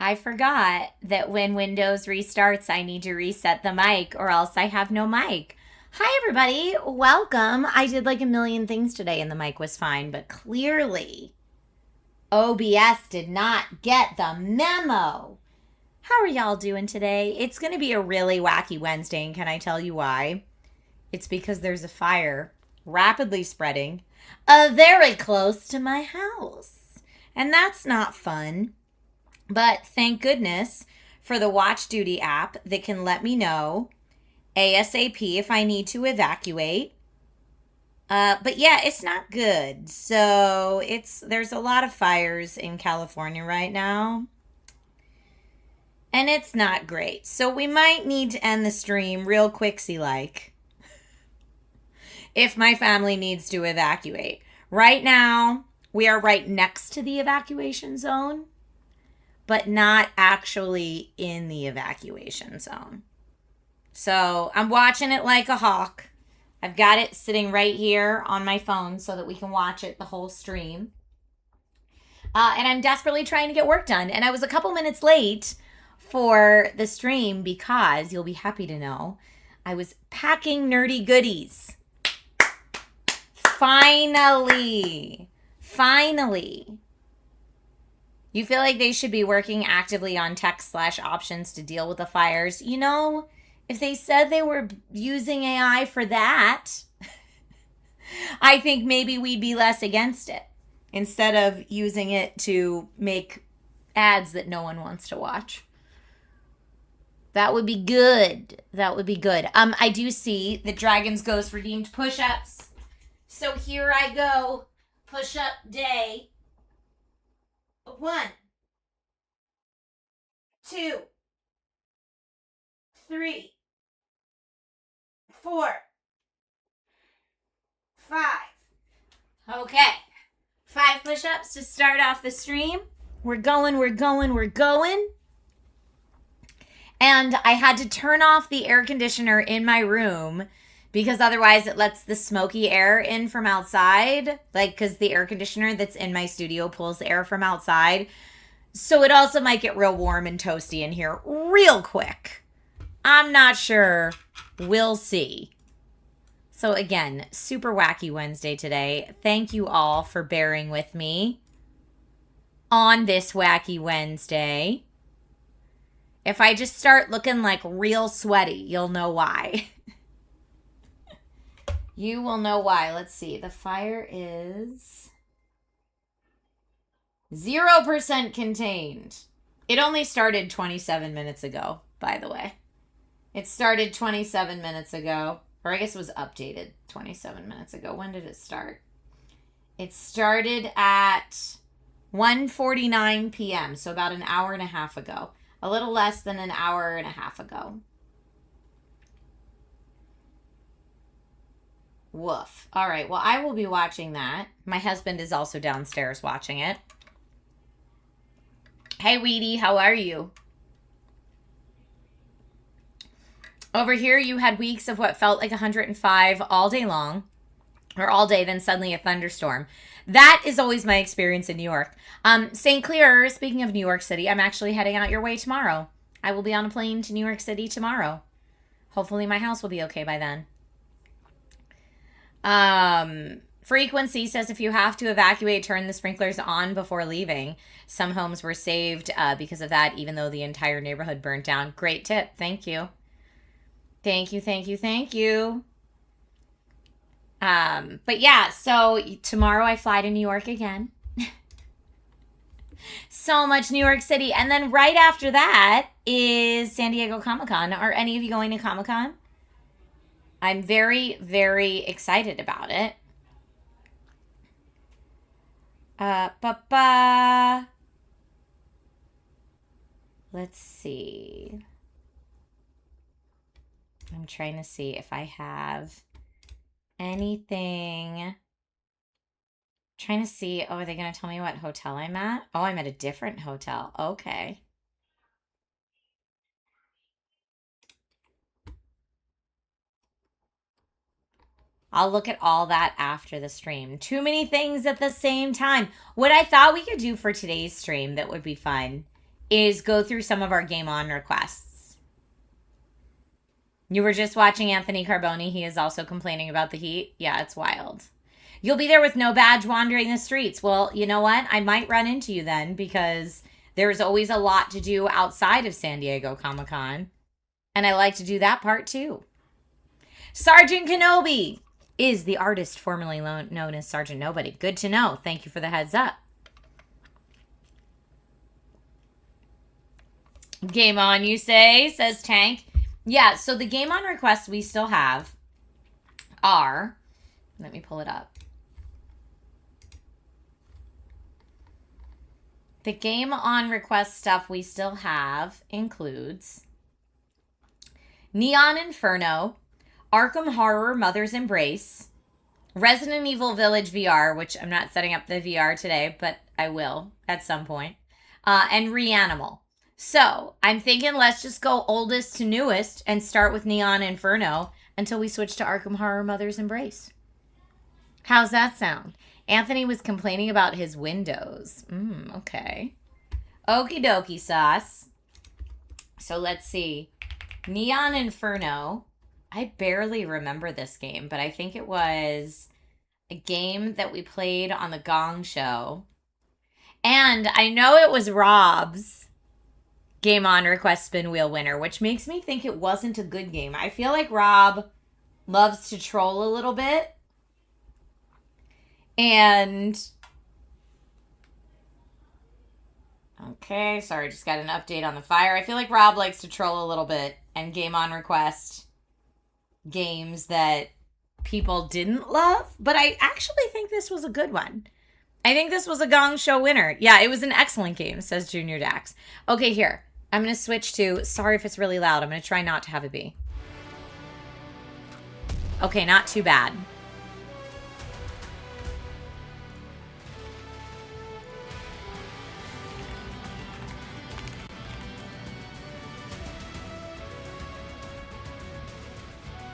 I forgot that when Windows restarts, I need to reset the mic or else I have no mic. Hi, everybody. Welcome. I did like a million things today and the mic was fine, but clearly OBS did not get the memo. How are y'all doing today? It's going to be a really wacky Wednesday, and can I tell you why? It's because there's a fire rapidly spreading very close to my house. And that's not fun. But thank goodness for the Watch Duty app that can let me know ASAP if I need to evacuate. But yeah, it's not good. So there's a lot of fires in California right now. And it's not great. So we might need to end the stream real quicksy like if my family needs to evacuate. Right now, we are right next to the evacuation zone, but not actually in the evacuation zone. So I'm watching it like a hawk. I've got it sitting right here on my phone so that we can watch it the whole stream. And I'm desperately trying to get work done. And I was a couple minutes late for the stream because, you'll be happy to know, I was packing nerdy goodies. Finally. You feel like they should be working actively on tech/options to deal with the fires. You know, if they said they were using AI for that, I think maybe we'd be less against it instead of using it to make ads that no one wants to watch. That would be good. I do see that Dragon's Ghost redeemed push-ups. So here I go. Push-up day. 1, 2, 3, 4, 5. Okay. 5 push-ups to start off the stream. We're going. And I had to turn off the air conditioner in my room because otherwise it lets the smoky air in from outside. Like, because the air conditioner that's in my studio pulls air from outside. So it also might get real warm and toasty in here real quick. I'm not sure. We'll see. So again, super wacky Wednesday today. Thank you all for bearing with me on this wacky Wednesday. If I just start looking like real sweaty, you'll know why. You will know why. Let's see. The fire is 0% contained. It only started 27 minutes ago, by the way. It started 27 minutes ago. Or I guess it was updated 27 minutes ago. When did it start? It started at 1:49 p.m., so about an hour and a half ago. A little less than an hour and a half ago. Woof. All right, well, I will be watching that. My husband is also downstairs watching it. Hey, Weedy, how are you? Over here, you had weeks of what felt like 105 all day long, or all day, then suddenly a thunderstorm. That is always my experience in New York. St. Clair, speaking of New York City, I'm actually heading out your way tomorrow. I will be on a plane to New York City tomorrow. Hopefully my house will be okay by then. Frequency says if you have to evacuate, turn the sprinklers on before leaving. Some homes were saved because of that, even though the entire neighborhood burnt down. Great tip. Thank you. Thank you. But yeah, so tomorrow I fly to New York again. So much New York City. And then right after that is San Diego Comic-Con. Are any of you going to Comic-Con? I'm very, very excited about it. Let's see. I'm trying to see if I have anything. Trying to see. Oh, are they going to tell me what hotel I'm at? Oh, I'm at a different hotel. Okay. I'll look at all that after the stream. Too many things at the same time. What I thought we could do for today's stream that would be fun is go through some of our Game On requests. You were just watching Anthony Carboni. He is also complaining about the heat. Yeah, it's wild. You'll be there with no badge wandering the streets. Well, you know what? I might run into you then because there's always a lot to do outside of San Diego Comic-Con. And I like to do that part too. Sergeant Kenobi is the artist formerly known as Sergeant Nobody. Good to know. Thank you for the heads up. Game on, you say, says Tank. Yeah, so the Game On requests we still have are, let me pull it up. The Game On request stuff we still have includes Neon Inferno, Arkham Horror Mother's Embrace, Resident Evil Village VR, which I'm not setting up the VR today, but I will at some point, and Reanimal. So I'm thinking let's just go oldest to newest and start with Neon Inferno until we switch to Arkham Horror Mother's Embrace. How's that sound? Anthony was complaining about his windows. Okay. Okie dokie sauce. So let's see. Neon Inferno. I barely remember this game, but I think it was a game that we played on the Gong Show. And I know it was Rob's Game On request spin wheel winner, which makes me think it wasn't a good game. I feel like Rob loves to troll a little bit. And okay, sorry, just got an update on the fire. I feel like Rob likes to troll a little bit and Game On request games that people didn't love, but I actually think this was a good one. I think this was a Gong Show winner. Yeah, it was an excellent game, says Junior Dax. Okay, here. I'm going to switch to, sorry if it's really loud. I'm going to try not to have it be. Okay, not too bad.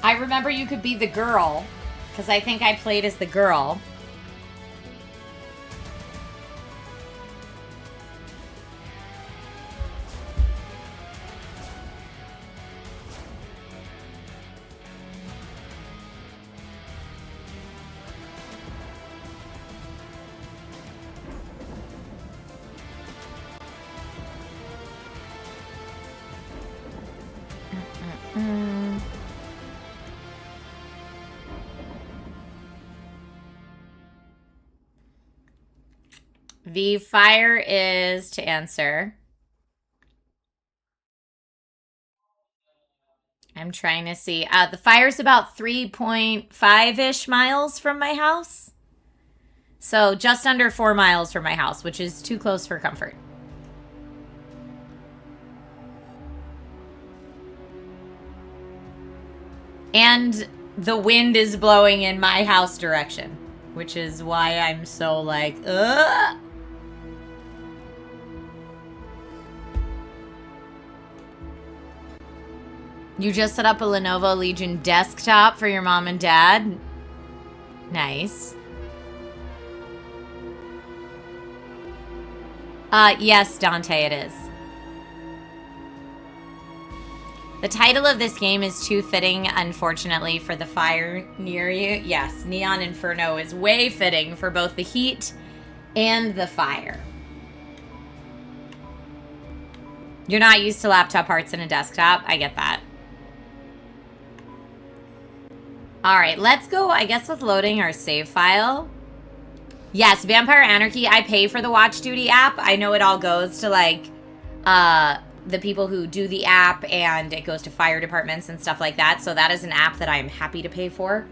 I remember you could be the girl, because I think I played as the girl. The fire is to answer. I'm trying to see. The fire's about 3.5-ish miles from my house. So just under 4 miles from my house, which is too close for comfort. And the wind is blowing in my house direction, which is why I'm so like, ugh. You just set up a Lenovo Legion desktop for your mom and dad? Nice. Yes, Dante, it is. The title of this game is too fitting, unfortunately, for the fire near you. Yes, Neon Inferno is way fitting for both the heat and the fire. You're not used to laptop parts in a desktop. I get that. All right, let's go, I guess, with loading our save file. Yes, Vampire Anarchy, I pay for the Watch Duty app. I know it all goes to, like, the people who do the app, and it goes to fire departments and stuff like that. So that is an app that I'm happy to pay for.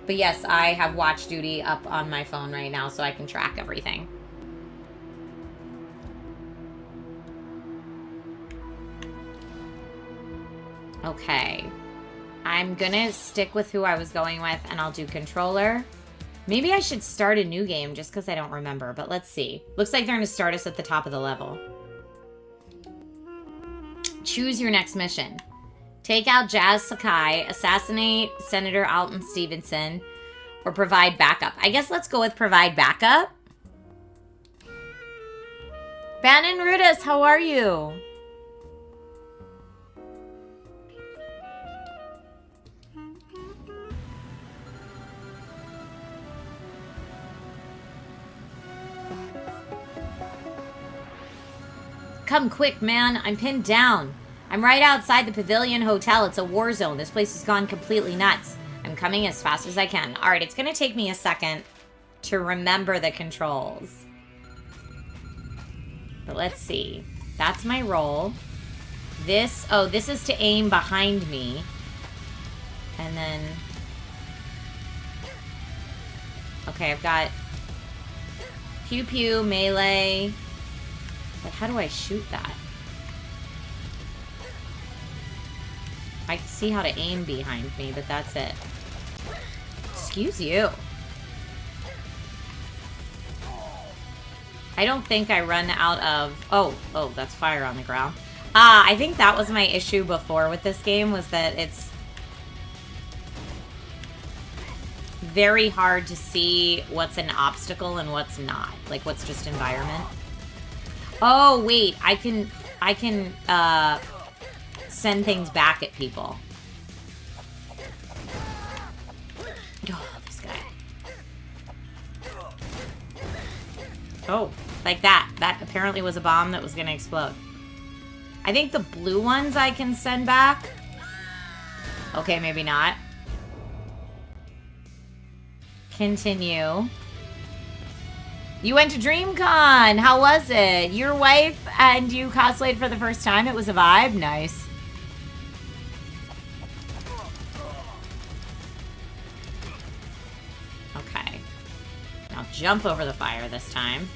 But yes, I have Watch Duty up on my phone right now so I can track everything. Okay. I'm gonna stick with who I was going with, and I'll do controller. Maybe I should start a new game just because I don't remember, but let's see. Looks like they're gonna start us at the top of the level. Choose your next mission. Take out Jazz Sakai, assassinate Senator Alton Stevenson, or provide backup. I guess let's go with provide backup. Bannon Rudis, how are you? Come quick, man. I'm pinned down. I'm right outside the Pavilion Hotel. It's a war zone. This place has gone completely nuts. I'm coming as fast as I can. All right, it's going to take me a second to remember the controls. But let's see. That's my roll. This, oh, this is to aim behind me. And then... Okay, I've got pew pew, melee. But how do I shoot that? I can see how to aim behind me, but that's it. Excuse you. I don't think I run out of... Oh, that's fire on the ground. I think that was my issue before with this game, was that it's very hard to see what's an obstacle and what's not. Like, what's just environment. Oh, wait, I can send things back at people. Oh, this guy. Oh, like that. That apparently was a bomb that was gonna explode. I think the blue ones I can send back. Okay, maybe not. Continue. You went to DreamCon. How was it? Your wife and you cosplayed for the first time. It was a vibe. Nice. Okay. Now jump over the fire this time.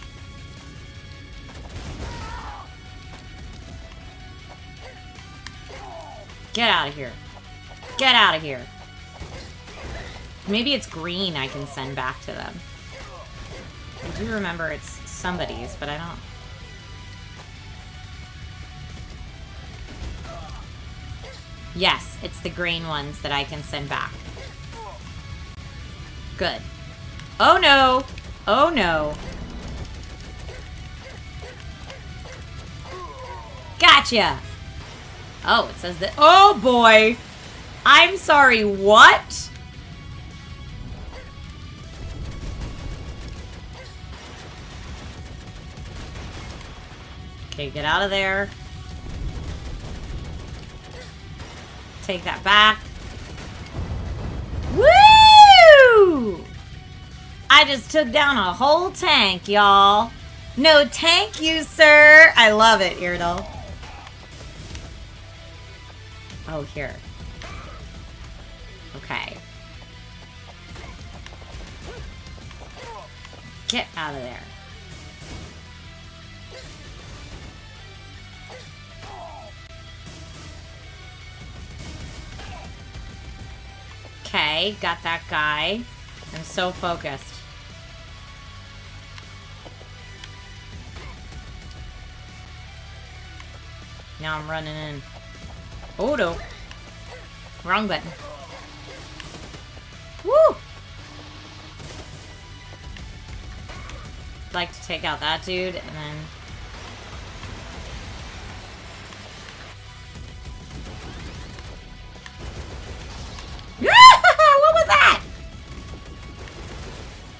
Get out of here. Get out of here. Maybe it's green I can send back to them. I do remember it's somebody's, but I don't... Yes, it's the green ones that I can send back. Good. Oh no! Oh no! Gotcha! Oh, it says that... Oh boy! I'm sorry, what? Okay, get out of there. Take that back. Woo! I just took down a whole tank, y'all. No, thank you, sir. I love it, Irdal. Oh, here. Okay. Get out of there. Okay, got that guy. I'm so focused. Now I'm running in. Oh no. Wrong button. Woo! Like to take out that dude and then... What was that?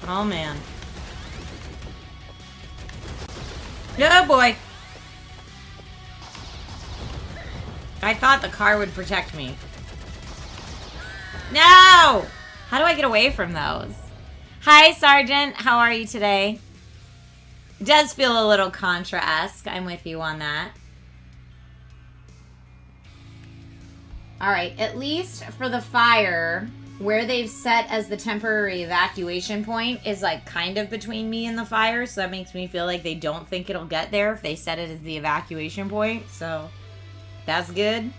Oh man. Oh boy. I thought the car would protect me. No! How do I get away from those? Hi, Sergeant. How are you today? It does feel a little Contra-esque. I'm with you on that. Alright, at least for the fire, where they've set as the temporary evacuation point is like kind of between me and the fire, so that makes me feel like they don't think it'll get there if they set it as the evacuation point, so that's good.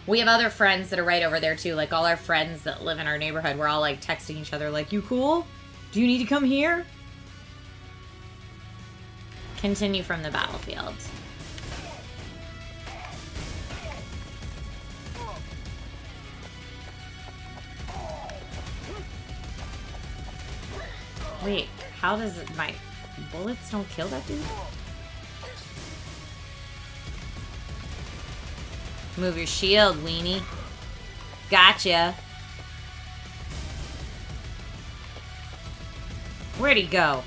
We have other friends that are right over there too, like all our friends that live in our neighborhood, we're all like texting each other like, you cool? Do you need to come here? Continue from the battlefield. Wait, how does it, my bullets don't kill that dude? Move your shield, weenie. Gotcha. Where'd he go?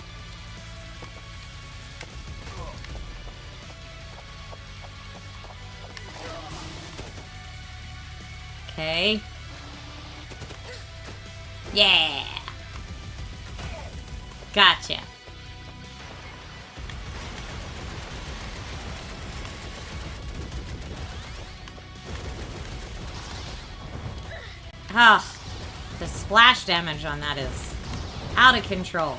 Okay. Yeah. Gotcha. Ah, the splash damage on that is out of control.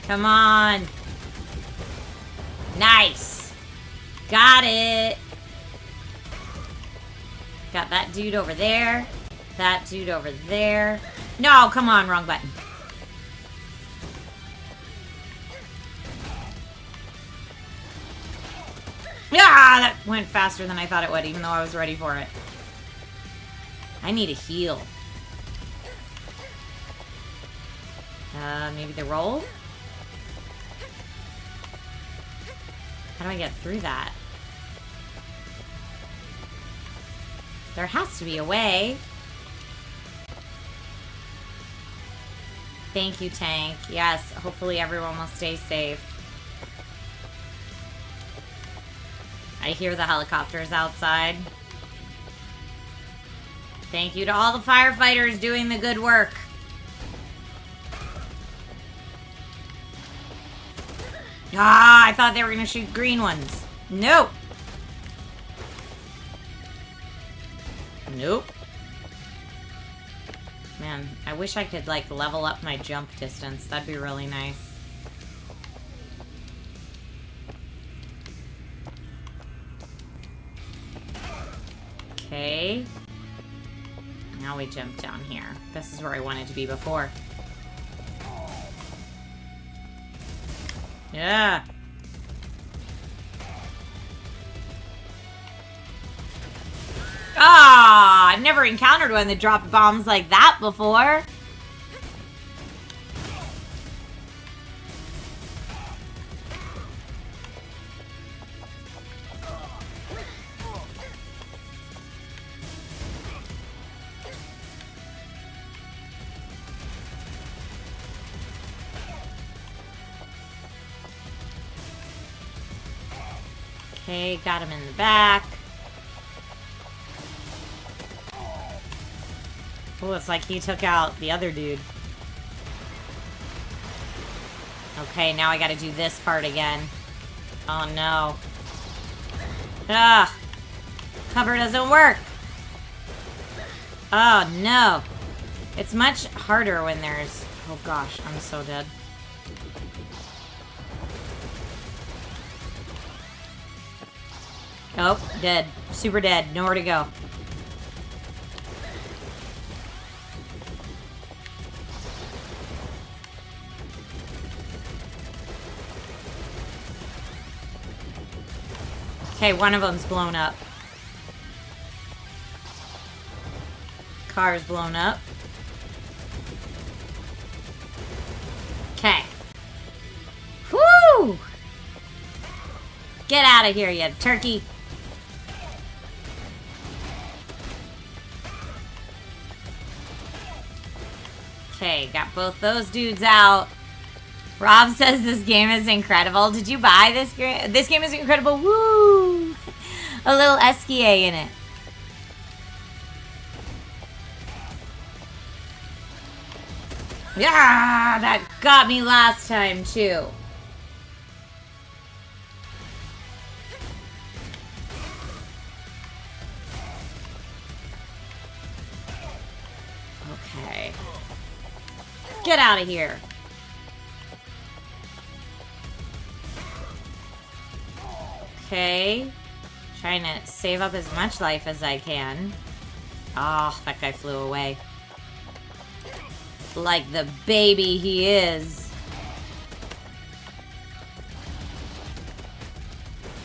Come on. Nice. Got it. Got that dude over there. That dude over there. No, come on, wrong button. Ah, that went faster than I thought it would, even though I was ready for it. I need a heal. Maybe the roll? How do I get through that? There has to be a way. Thank you, tank. Yes, hopefully everyone will stay safe. I hear the helicopters outside. Thank you to all the firefighters doing the good work. Ah, I thought they were going to shoot green ones. Nope. Nope. Man, I wish I could, like, level up my jump distance. That'd be really nice. Okay. Now we jump down here. This is where I wanted to be before. Yeah. Ah, I've never encountered one that dropped bombs like that before. Okay, got him in the back. Oh, it's like he took out the other dude. Okay, now I gotta do this part again. Oh no. Ah! Cover doesn't work! Oh no! It's much harder when there's... Oh gosh, I'm so dead. Oh, dead. Super dead. Nowhere to go. Okay, one of them's blown up. Car's blown up. Okay. Whoo! Get out of here, you turkey. Okay, got both those dudes out. Rob says this game is incredible. Did you buy this game? This game is incredible. Woo! A little SKA in it. Yeah, that got me last time too. Okay. Get out of here. Okay. Trying to save up as much life as I can. Oh, that guy flew away. Like the baby he is.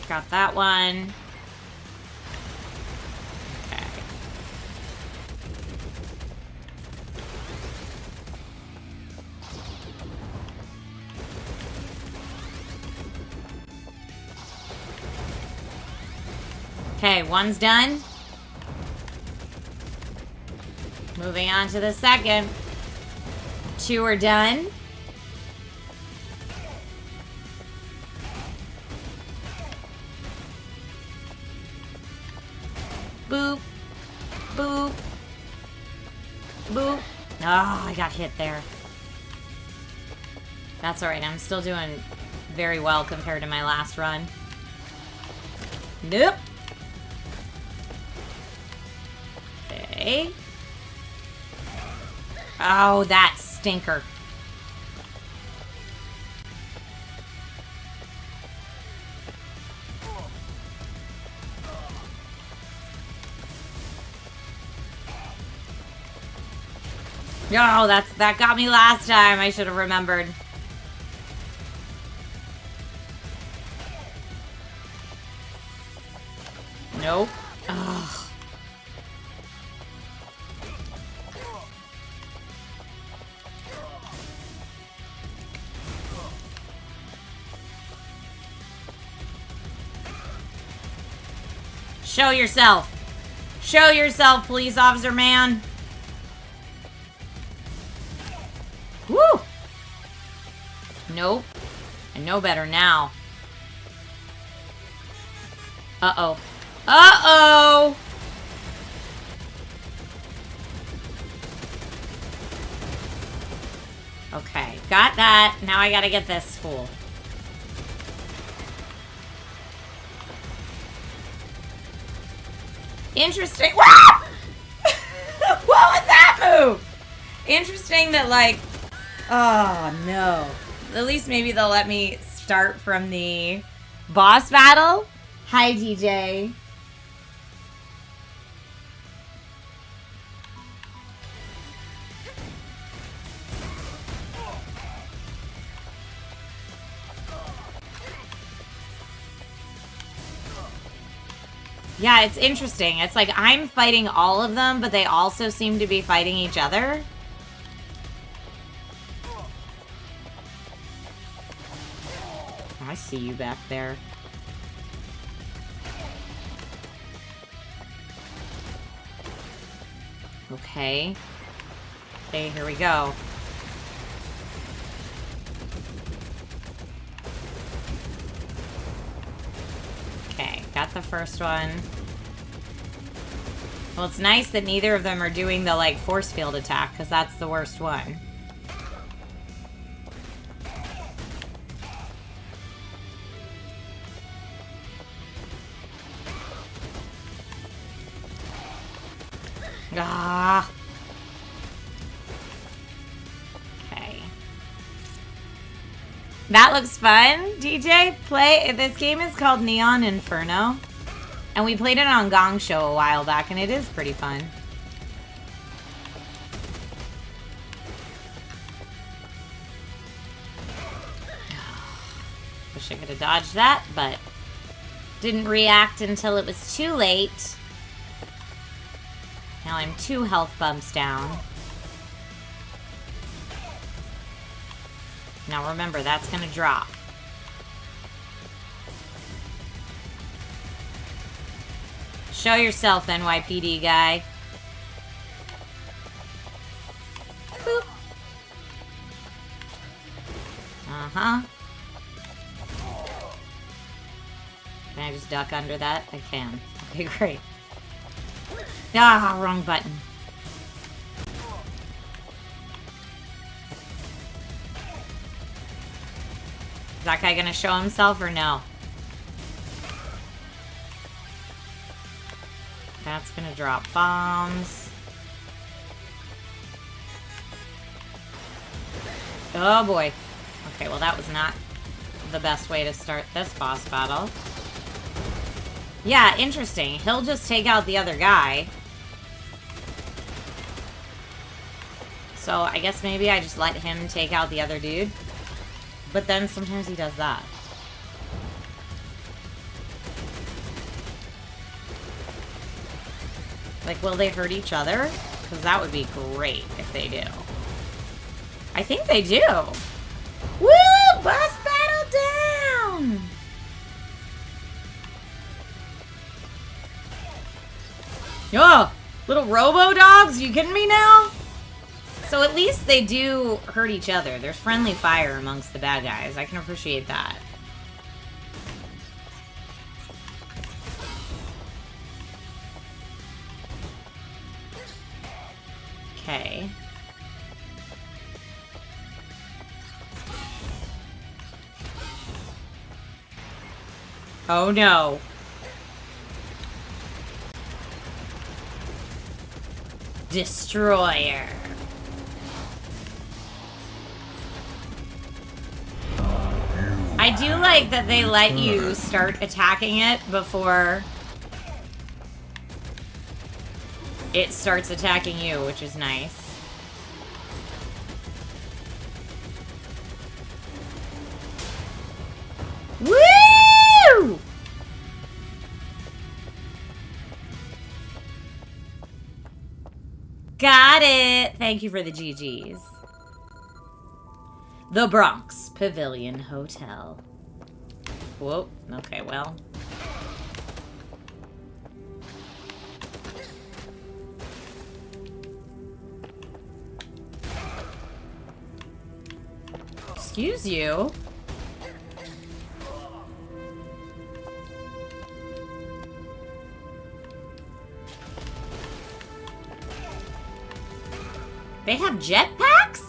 Got that one. Okay. Okay, one's done. Moving on to the second. 2 are done. Boop. Boop. Boop. Oh, I got hit there. That's alright. I'm still doing very well compared to my last run. Nope. Okay. Oh, that stinker. No, that got me last time. I should have remembered. Nope. Ugh. Show yourself. Show yourself, police officer man. Woo! Nope. I know better now. Uh-oh. Uh-oh! Okay, got that. Now I gotta get this fool. Interesting. What was that move? Interesting that, like... Oh, no. At least maybe they'll let me start from the boss battle. Hi, DJ. Yeah, it's interesting. It's like I'm fighting all of them, but they also seem to be fighting each other. I see you back there. Okay. Okay, here we go. Okay, got the first one. Well, it's nice that neither of them are doing the, like, force field attack, because that's the worst one. Ah. Okay. That looks fun, DJ. This game is called Neon Inferno. And we played it on Gong Show a while back, and it is pretty fun. Wish I could have dodged that, but didn't react until it was too late. Now I'm 2 health bumps down. Now remember, that's gonna drop. Show yourself, NYPD guy. Boop. Uh-huh. Can I just duck under that? I can. Okay, great. Ah, wrong button. Is that guy gonna show himself or no? That's gonna drop bombs. Oh boy. Okay, well that was not the best way to start this boss battle. Yeah, interesting. He'll just take out the other guy. So I guess maybe I just let him take out the other dude. But then sometimes he does that. Like, will they hurt each other? Because that would be great if they do. I think they do. Woo! Boss battle down! Oh, little robo-dogs? You kidding me now? So at least they do hurt each other. There's friendly fire amongst the bad guys. I can appreciate that. Okay. Oh no. Destroyer. I do like that they let you start attacking it before it starts attacking you, which is nice. Woo! Got it. Thank you for the GGs. The Bronx Pavilion Hotel. Whoa. Okay, well. Excuse you. They have jetpacks?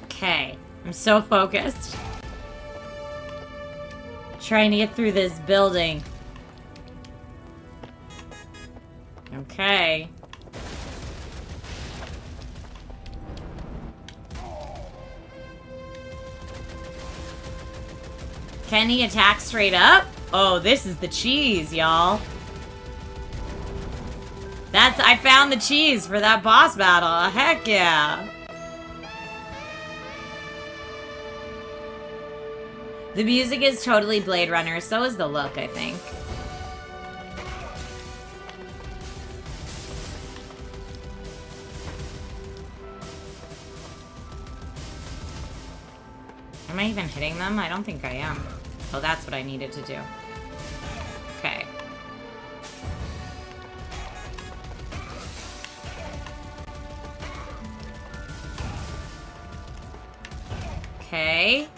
Okay, I'm so focused. Trying to get through this building. Okay. Can he attack straight up? Oh, this is the cheese, y'all. I found the cheese for that boss battle. Heck yeah. The music is totally Blade Runner, so is the look, I think. Am I even hitting them? I don't think I am. Oh, that's what I needed to do. Okay. Okay.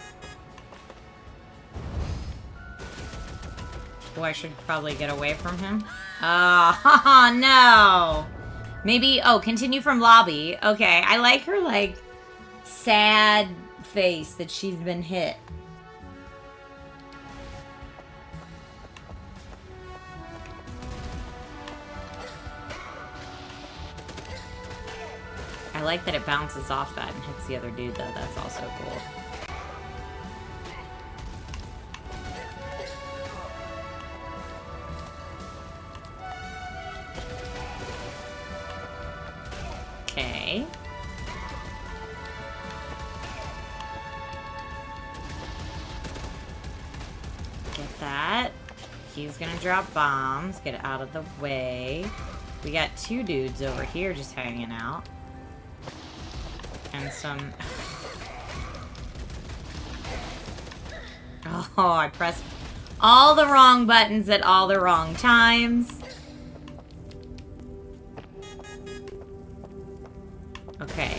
Oh, I should probably get away from him. Oh, no. Maybe, oh, continue from lobby. Okay, I like her, like, sad face that she's been hit. I like that it bounces off that and hits the other dude, though. That's also cool. Okay. Get that. He's gonna drop bombs. Get out of the way. We got two dudes over here just hanging out. And some... Oh, I pressed all the wrong buttons at all the wrong times. Okay.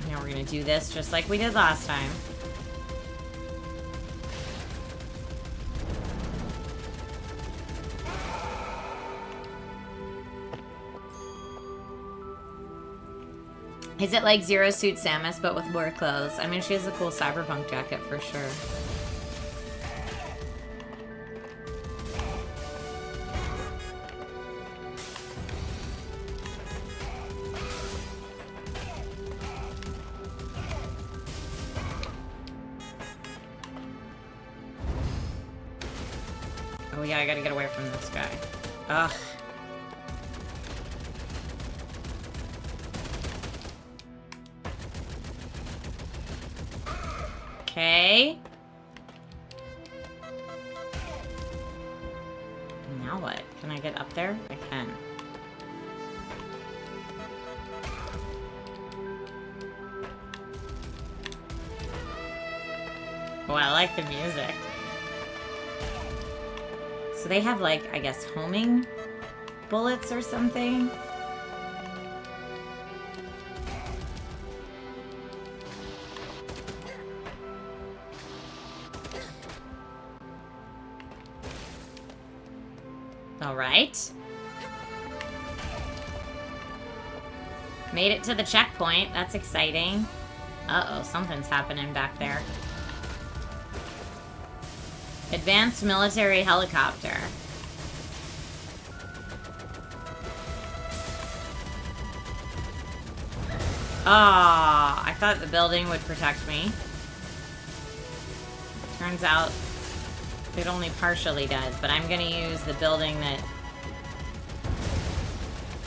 Now we're gonna do this just like we did last time. Is it like Zero Suit Samus, but with more clothes? I mean, she has a cool cyberpunk jacket for sure. Oh yeah, I gotta get away from this guy. Ugh. Okay. Now what? Can I get up there? I can. Oh, I like the music. So they have, like, I guess, homing bullets or something? Alright. Made it to the checkpoint. That's exciting. Uh-oh, something's happening back there. Advanced military helicopter. Ah, I thought the building would protect me. Turns out it only partially does, but I'm gonna use the building that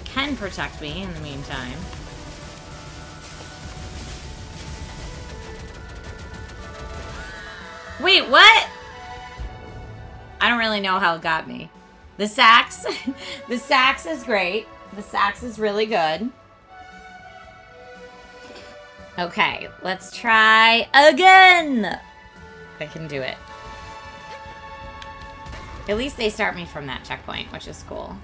can protect me in the meantime. Wait, what? I don't really know how it got me. The sax. The sax is great. The sax is really good. Okay, let's try again. I can do it. At least they start me from that checkpoint, which is cool.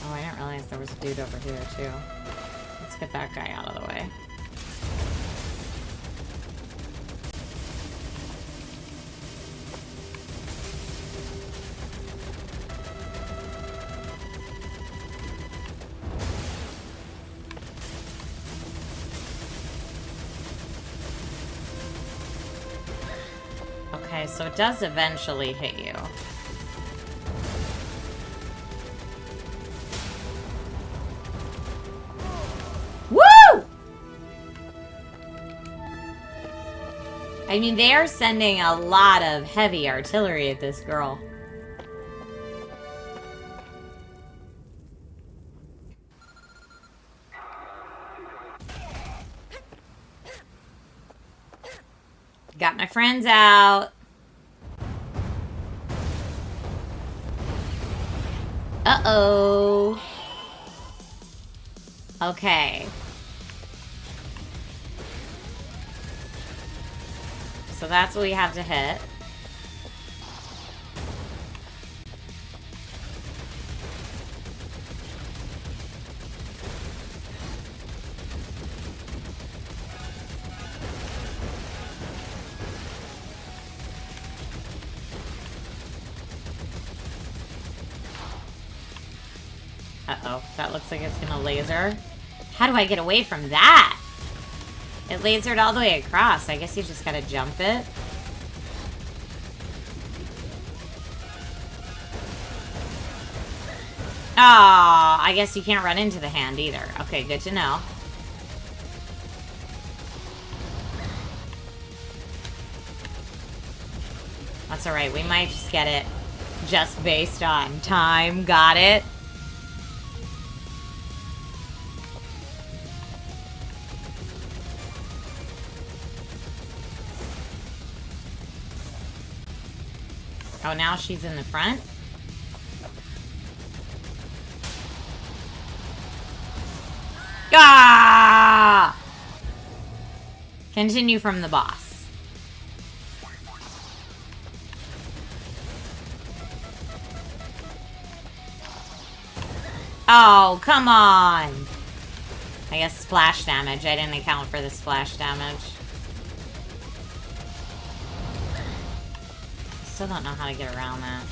Oh, I didn't realize there was a dude over here, too. Let's get that guy out of the way. Okay, so it does eventually hit you. Woo! I mean, they are sending a lot of heavy artillery at this girl. Got my friends out. Uh-oh. Okay. So that's what we have to hit. Uh-oh, that looks like it's gonna laser. How do I get away from that? It lasered all the way across. I guess you just gotta jump it. Oh, I guess you can't run into the hand either. Okay, good to know. That's alright, we might just get it just based on time. Got it? Oh, now she's in the front? Ah! Continue from the boss. Oh, come on! I guess splash damage. I didn't account for the splash damage. Still don't know how to get around that.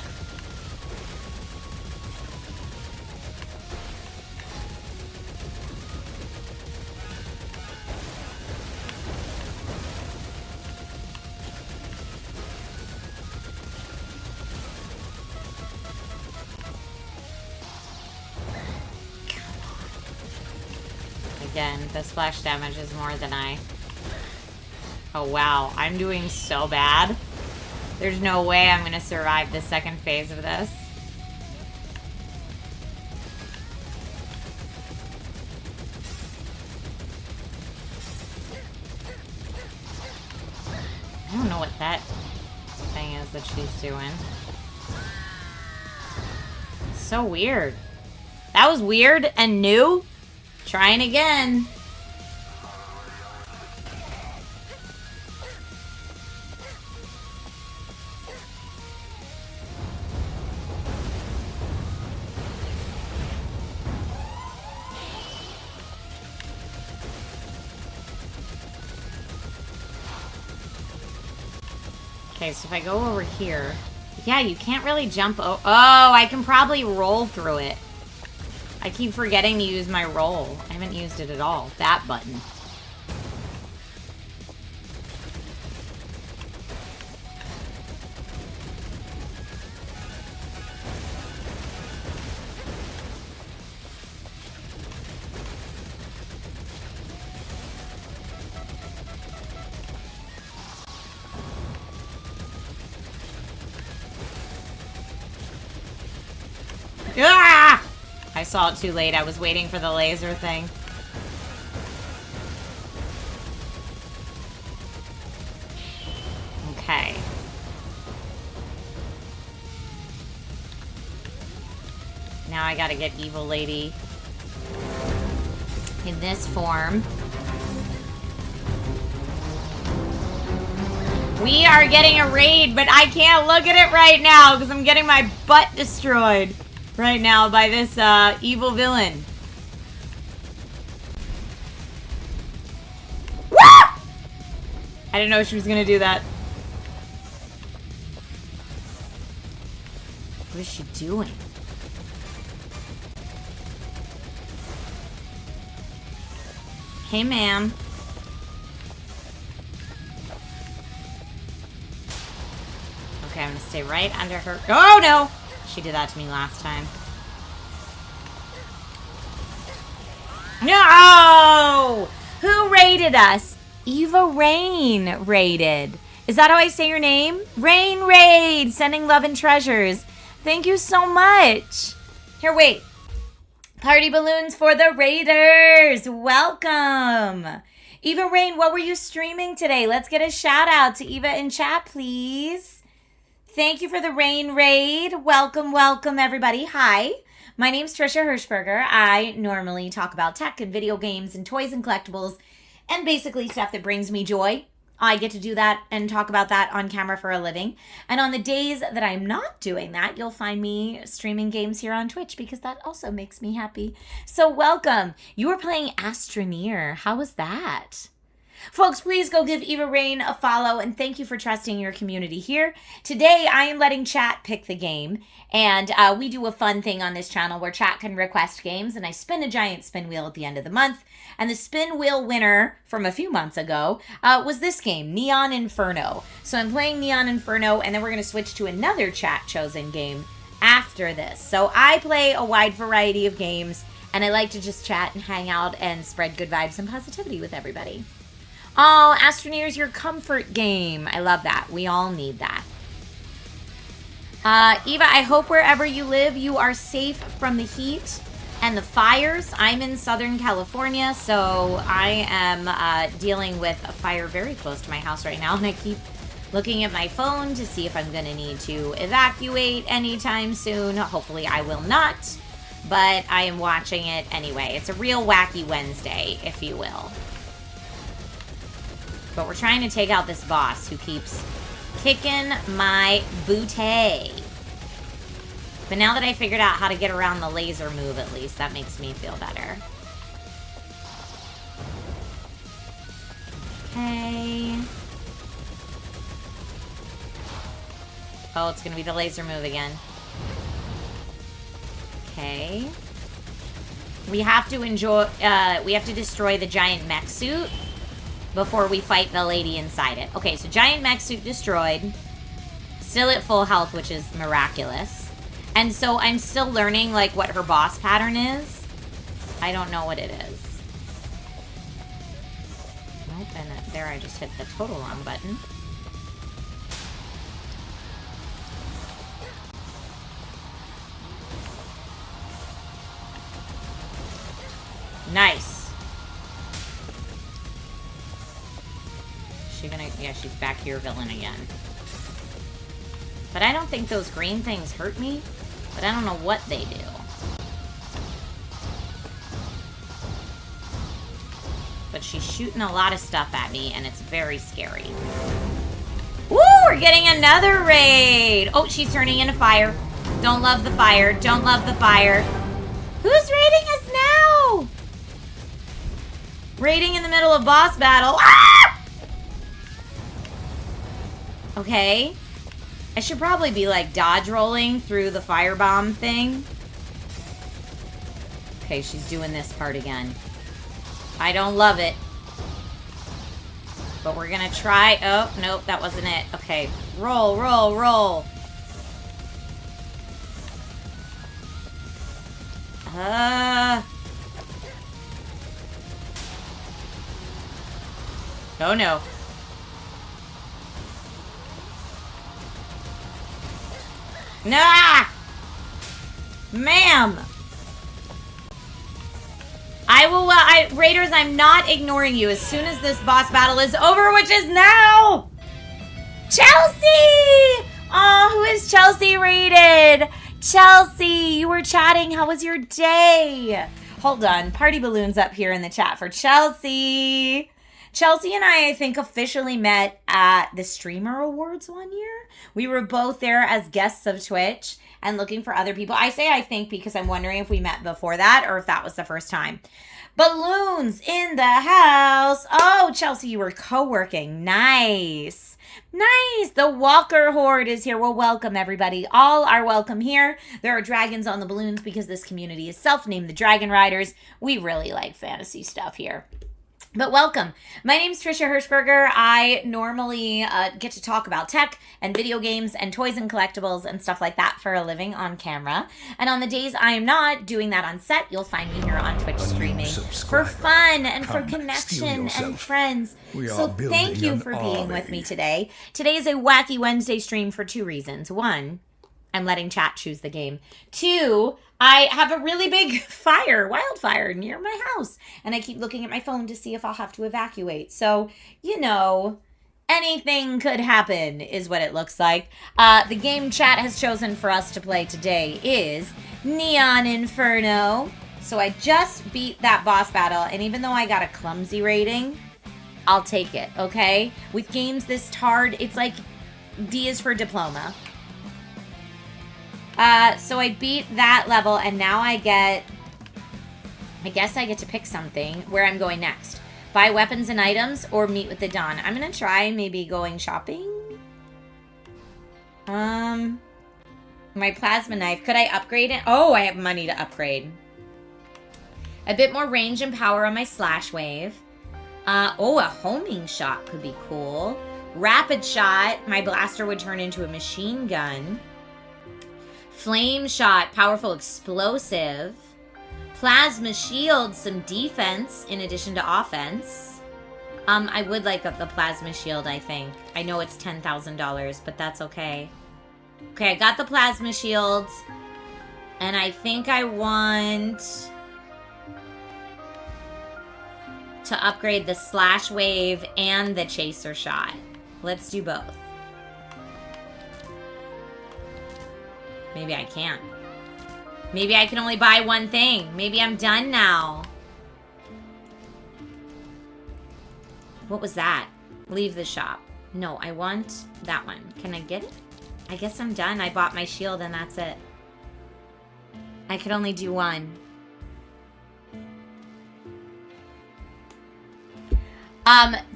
Again, the splash damage is more than I... Oh wow, I'm doing so bad. There's no way I'm gonna survive the second phase of this. what that thing is that she's doing. So weird. That was weird and new. Trying again. Okay, so if I go over here... Yeah, you can't really jump... Oh, I can probably roll through it. I keep forgetting to use my roll. I haven't used it at all. That button. Ah! I saw it too late. I was waiting for the laser thing. Okay. Now I gotta get Evil Lady in this form. We are getting a raid, but I can't look at it right now because I'm getting my butt destroyed right now by this evil villain. Woo! I didn't know she was gonna do that. What is she doing? Hey, ma'am. Okay, I'm gonna stay right under her. Oh, no! She did that to me last time. No! Who raided us? Eva Rain raided. Is that how I say your name? Rain Raid! Sending love and treasures. Thank you so much. Here, wait. Party balloons for the raiders. Welcome. Eva Rain, what were you streaming today? Let's get a shout out to Eva in chat, please. Thank you for the Rain Raid. Welcome, welcome, everybody. Hi, my name's Trisha Hershberger. I normally talk about tech and video games and toys and collectibles and basically stuff that brings me joy. I get to do that and talk about that on camera for a living. And on the days that I'm not doing that, you'll find me streaming games here on Twitch because that also makes me happy. So welcome. You were playing Astroneer. How was that? Folks, please go give Eva Rain a follow, and thank you for trusting your community here. Today, I am letting chat pick the game, and we do a fun thing on this channel where chat can request games, and I spin a giant spin wheel at the end of the month, and the spin wheel winner from a few months ago was this game, Neon Inferno. So I'm playing Neon Inferno, and then we're going to switch to another chat-chosen game after this. So I play a wide variety of games, and I like to just chat and hang out and spread good vibes and positivity with everybody. Oh, Astroneer's your comfort game. I love that. We all need that. Eva, I hope wherever you live, you are safe from the heat and the fires. I'm in Southern California, so I am dealing with a fire very close to my house right now, and I keep looking at my phone to see if I'm going to need to evacuate anytime soon. Hopefully I will not, but I am watching it anyway. It's a real wacky Wednesday, if you will. But we're trying to take out this boss who keeps kicking my booty. But now that I figured out how to get around the laser move, at least, that makes me feel better. Okay. Oh, it's gonna be the laser move again. Okay. We have to destroy the giant mech suit before we fight the lady inside it. Okay, so giant mech suit destroyed. Still at full health, which is miraculous. And so I'm still learning, like, what her boss pattern is. I don't know what it is. Nope, and there I just hit the total wrong button. Nice. Yeah, she's back here, villain again. But I don't think those green things hurt me. But I don't know what they do. But she's shooting a lot of stuff at me, and it's very scary. Woo! We're getting another raid! Oh, she's turning into fire. Don't love the fire. Don't love the fire. Who's raiding us now? Raiding in the middle of boss battle. Ah! Okay. I should probably be, like, dodge rolling through the firebomb thing. Okay, she's doing this part again. I don't love it. But we're gonna try. Oh, nope, that wasn't it. Okay, roll, roll, roll. Oh, no. Nah! Ma'am! Raiders, I'm not ignoring you as soon as this boss battle is over, which is now! Chelsea! Oh, who is Chelsea raided? Chelsea, you were chatting. How was your day? Hold on. Party balloons up here in the chat for Chelsea. Chelsea and I think, officially met at the Streamer Awards one year. We were both there as guests of Twitch and looking for other people. I say I think because I'm wondering if we met before that or if that was the first time. Balloons in the house. Oh, Chelsea, you were co-working. Nice. Nice. The Walker Horde is here. Well, welcome, everybody. All are welcome here. There are dragons on the balloons because this community is self-named the Dragon Riders. We really like fantasy stuff here. But welcome. My name's Trisha Hershberger. I normally get to talk about tech and video games and toys and collectibles and stuff like that for a living on camera. And on the days I am not doing that on set, you'll find me here on Twitch streaming for fun and for connection and friends. So thank you for being with me today. Today is a Wacky Wednesday stream for two reasons. One, I'm letting chat choose the game. Two, I have a really big wildfire near my house. And I keep looking at my phone to see if I'll have to evacuate. So, you know, anything could happen is what it looks like. The game chat has chosen for us to play today is Neon Inferno. So I just beat that boss battle. And even though I got a clumsy rating, I'll take it, okay? With games this hard, it's like D is for diploma. So I beat that level, and now I guess I get to pick something where I'm going next. Buy weapons and items, or meet with the Dawn. I'm gonna try maybe going shopping. My plasma knife, could I upgrade it? Oh, I have money to upgrade. A bit more range and power on my slash wave. Oh, a homing shot could be cool. Rapid shot, my blaster would turn into a machine gun. Flame shot, powerful explosive. Plasma shield, some defense in addition to offense. I would like the plasma shield, I think. I know it's $10,000, but that's okay. Okay, I got the plasma shield. And I think I want to upgrade the slash wave and the chaser shot. Let's do both. Maybe I can't. Maybe I can only buy one thing. Maybe I'm done now. What was that? Leave the shop. No, I want that one. Can I get it? I guess I'm done. I bought my shield and that's it. I could only do one.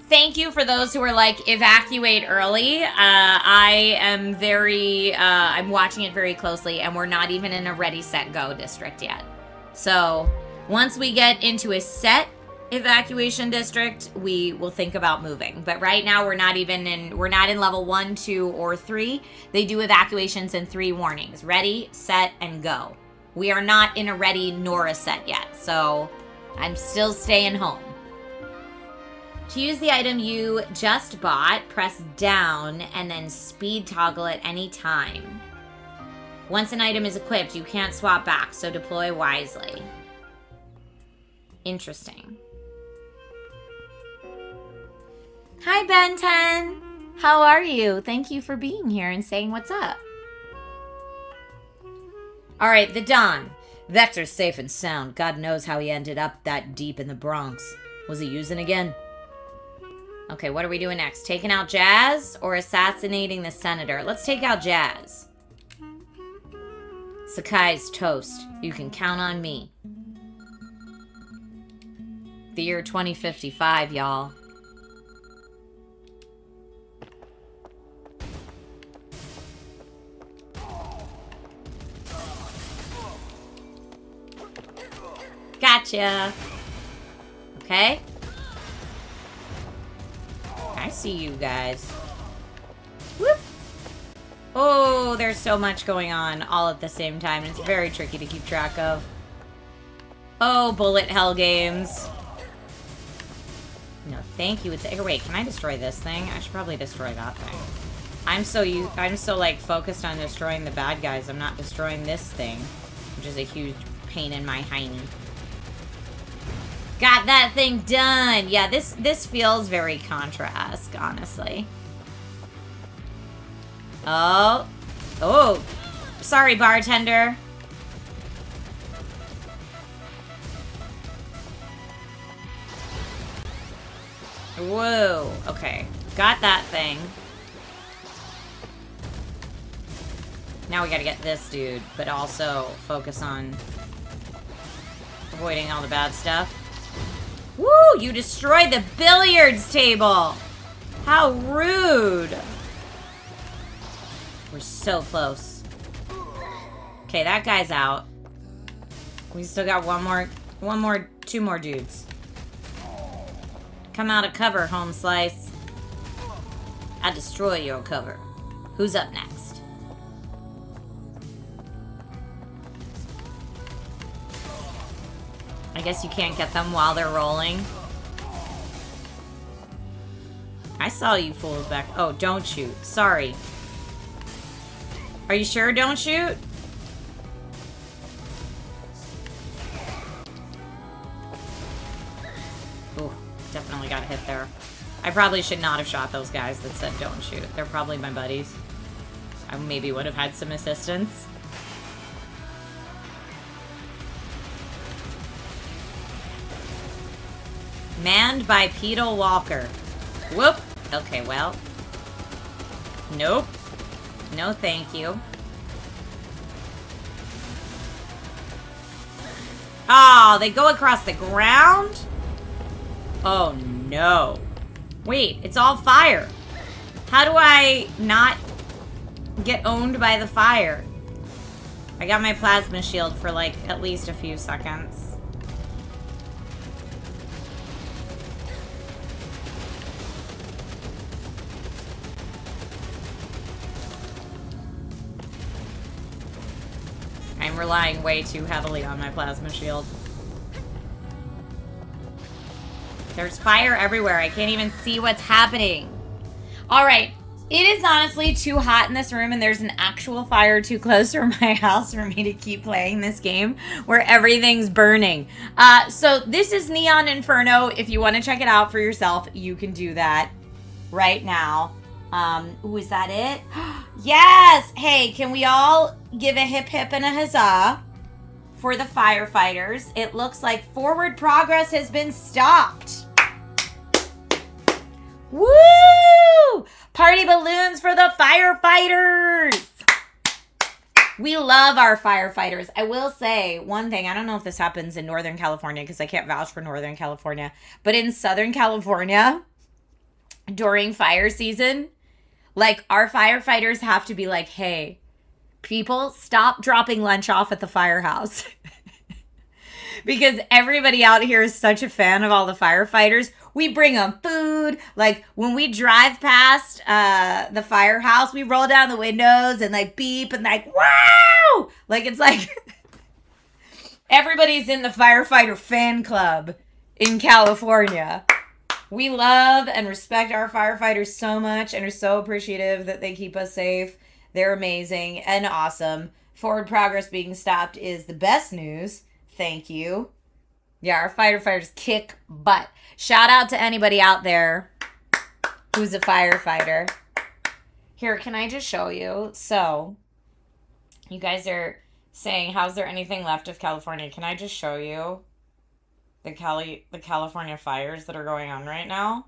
Thank you for those who are like, evacuate early. I am I'm watching it very closely, and we're not even in a ready, set, go district yet. So once we get into a set evacuation district, we will think about moving. But right now we're not in level 1, 2, or 3. They do evacuations in 3 warnings. Ready, set, and go. We are not in a ready nor a set yet, so I'm still staying home. To use the item you just bought, press down and then speed toggle at any time. Once an item is equipped, you can't swap back, so deploy wisely. Interesting. Hi, Ben 10. How are you? Thank you for being here and saying what's up. All right, the Don. Vector's safe and sound. God knows how he ended up that deep in the Bronx. Was he using again? Okay, what are we doing next? Taking out Jazz or assassinating the senator? Let's take out Jazz. Sakai's toast. You can count on me. The year 2055, y'all. Gotcha. Okay. I see you guys. Whoop. Oh, there's so much going on all at the same time. It's very tricky to keep track of. Oh, bullet hell games. No, thank you. Here, wait, can I destroy this thing? I should probably destroy that thing. I'm so like focused on destroying the bad guys. I'm not destroying this thing, which is a huge pain in my hiney. Got that thing done. Yeah, this feels very Contra-esque, honestly. Oh. Oh. Sorry, bartender. Whoa. Okay. Got that thing. Now we gotta get this dude, but also focus on avoiding all the bad stuff. Woo! You destroyed the billiards table! How rude! We're so close. Okay, that guy's out. We still got two more dudes. Come out of cover, home slice. I destroy your cover. Who's up next? I guess you can't get them while they're rolling. I saw you fools back. Oh, don't shoot. Sorry. Are you sure don't shoot? Ooh, definitely got hit there. I probably should not have shot those guys that said don't shoot. They're probably my buddies. I maybe would have had some assistance. Manned by Pedal Walker. Whoop. Okay, well. Nope. No, thank you. Oh, they go across the ground? Oh, no. Wait, it's all fire. How do I not get owned by the fire? I got my plasma shield for, like, at least a few seconds. I'm relying way too heavily on my plasma shield. There's fire everywhere. I can't even see what's happening. All right. It is honestly too hot in this room, and there's an actual fire too close to my house for me to keep playing this game where everything's burning. So this is Neon Inferno. If you want to check it out for yourself, you can do that right now. Ooh, is that it? Yes! Hey, can we all give a hip hip and a huzzah for the firefighters? It looks like forward progress has been stopped. Woo! Party balloons for the firefighters! We love our firefighters. I will say one thing. I don't know if this happens in Northern California because I can't vouch for Northern California. But in Southern California, during fire season, like, our firefighters have to be like, hey, people, stop dropping lunch off at the firehouse. Because everybody out here is such a fan of all the firefighters. We bring them food. Like, when we drive past the firehouse, we roll down the windows and, like, beep and, like, wow! Like, it's like everybody's in the firefighter fan club in California. We love and respect our firefighters so much and are so appreciative that they keep us safe. They're amazing and awesome. Forward progress being stopped is the best news. Thank you. Yeah, our firefighters kick butt. Shout out to anybody out there who's a firefighter. Here, can I just show you? So, you guys are saying, how's there anything left of California? Can I just show you the California fires that are going on right now?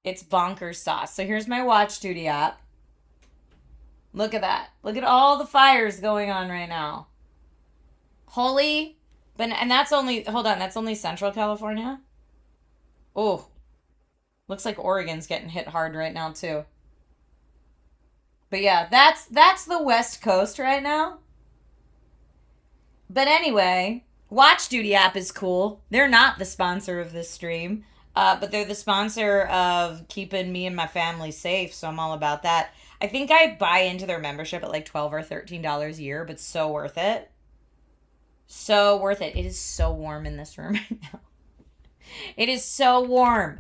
It's bonkers sauce. So here's my Watch Duty app. Look at that. Look at all the fires going on right now. Holy, and that's only, hold on, that's only Central California? Oh, looks like Oregon's getting hit hard right now too. But yeah, that's the West Coast right now. But anyway, Watch Duty app is cool. They're not the sponsor of this stream, but they're the sponsor of keeping me and my family safe, so I'm all about that. I think I buy into their membership at like $12 or $13 a year, but so worth it. So worth it. It is so warm in this room right now. It is so warm.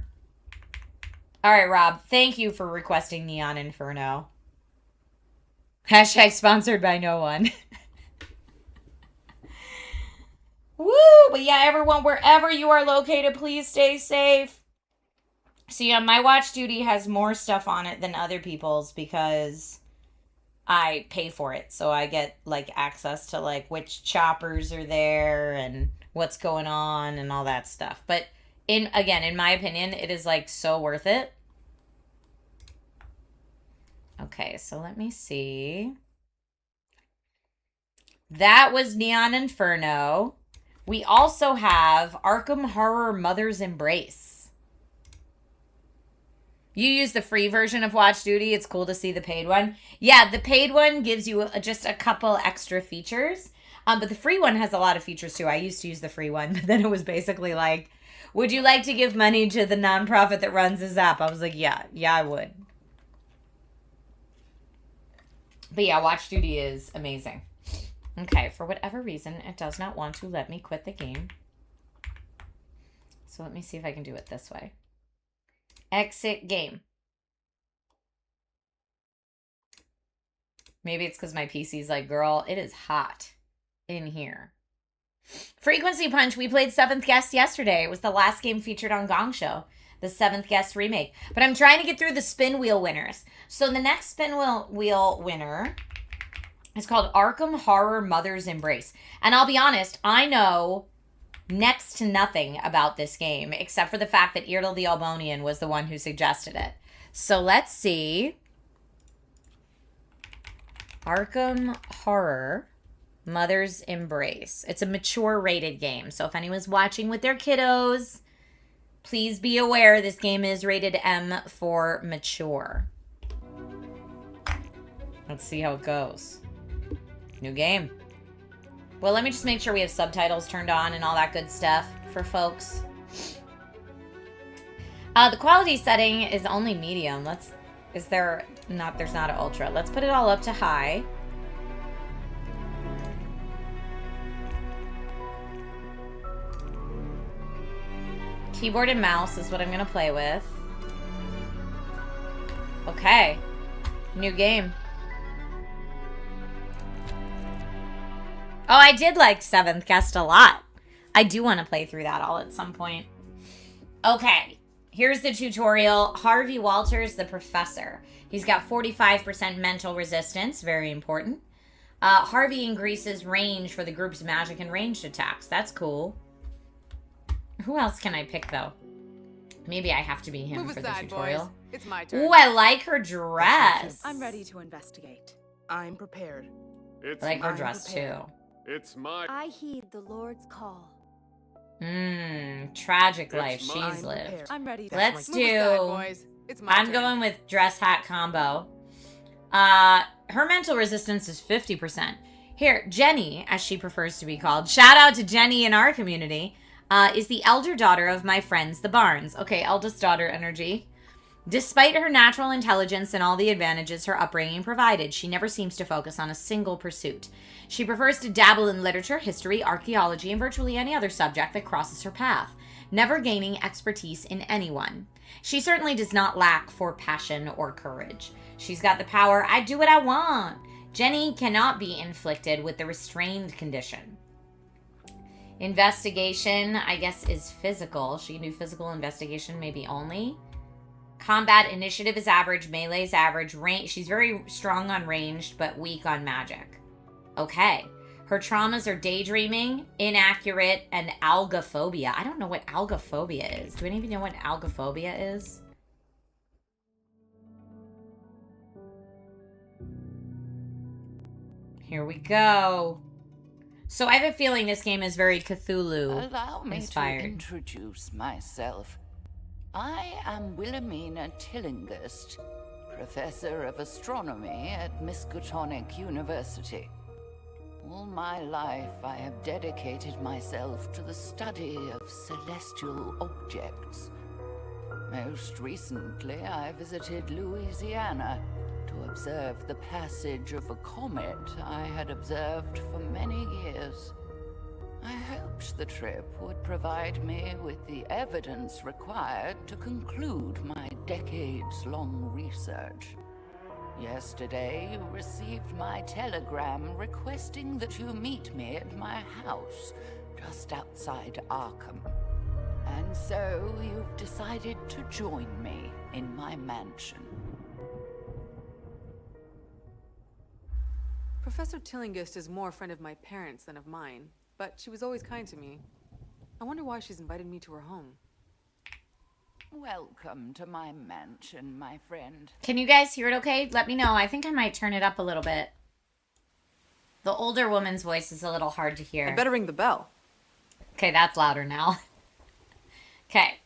All right, Rob, thank you for requesting Neon Inferno. Hashtag sponsored by no one. Woo! But yeah, everyone, wherever you are located, please stay safe. So yeah, my Watch Duty has more stuff on it than other people's because I pay for it. So I get like access to like which choppers are there and what's going on and all that stuff. But in my opinion, it is like so worth it. Okay, so let me see. That was Neon Inferno. We also have Arkham Horror Mother's Embrace. You use the free version of Watch Duty. It's cool to see the paid one. Yeah, the paid one gives you just a couple extra features. But the free one has a lot of features too. I used to use the free one, but then it was basically like, would you like to give money to the nonprofit that runs this app? I was like, yeah, I would. But yeah, Watch Duty is amazing. Okay, for whatever reason, it does not want to let me quit the game. So let me see if I can do it this way. Exit game. Maybe it's because my PC's like, girl, it is hot in here. Frequency Punch, we played 7th Guest yesterday. It was the last game featured on Gong Show, the 7th Guest remake. But I'm trying to get through the spin wheel winners. So the next spin wheel winner is called Arkham Horror Mother's Embrace. And I'll be honest, I know next to nothing about this game, except for the fact that Earl the Albonian was the one who suggested it. So let's see. Arkham Horror Mother's Embrace. It's a mature rated game. So if anyone's watching with their kiddos, please be aware this game is rated M for mature. Let's see how it goes. New game. Well, let me just make sure we have subtitles turned on and all that good stuff for folks. The quality setting is only medium. There's not an ultra. Let's put it all up to high. Keyboard and mouse is what I'm gonna play with. Okay. New game. Oh, I did like 7th Guest a lot. I do want to play through that all at some point. Okay, here's the tutorial. Harvey Walters, the professor. He's got 45% mental resistance, very important. Harvey increases range for the group's magic and ranged attacks. That's cool. Who else can I pick, though? Maybe I have to be him for the tutorial. Boys. It's my turn. Ooh, I like her dress. I'm ready to investigate. I'm prepared. I like her dress, too. It's my... I heed the Lord's call. Tragic life she's lived. I'm ready. Let's do... Aside, boys. It's my I'm turn. going with dress hat combo. Her mental resistance is 50%. Here, Jenny, as she prefers to be called, shout out to Jenny in our community, is the elder daughter of my friends, the Barnes. Okay, eldest daughter energy. Despite her natural intelligence and all the advantages her upbringing provided, she never seems to focus on a single pursuit. She prefers to dabble in literature, history, archaeology, and virtually any other subject that crosses her path, never gaining expertise in anyone. She certainly does not lack for passion or courage. She's got the power, I do what I want. Jenny cannot be inflicted with the restrained condition. Investigation, I guess, is physical. She can do physical investigation maybe only. Combat initiative is average. Melee is average. She's very strong on ranged, but weak on magic. Okay. Her traumas are daydreaming, inaccurate, and algophobia. I don't know what algophobia is. Do any of you know what algophobia is? Here we go. So I have a feeling this game is very Cthulhu Allow me inspired. to introduce myself. I am Wilhelmina Tillinghast, Professor of Astronomy at Miskatonic University. All my life I have dedicated myself to the study of celestial objects. Most recently I visited Louisiana to observe the passage of a comet I had observed for many years. I hoped the trip would provide me with the evidence required to conclude my decades-long research. Yesterday, you received my telegram requesting that you meet me at my house, just outside Arkham. And so, you've decided to join me in my mansion. Professor Tillinghast is more a friend of my parents than of mine, but she was always kind to me. I wonder why she's invited me to her home. Welcome to my mansion, my friend. Can you guys hear it okay? Let me know. I think I might turn it up a little bit. The older woman's voice is a little hard to hear. I better ring the bell. Okay, that's louder now. Okay.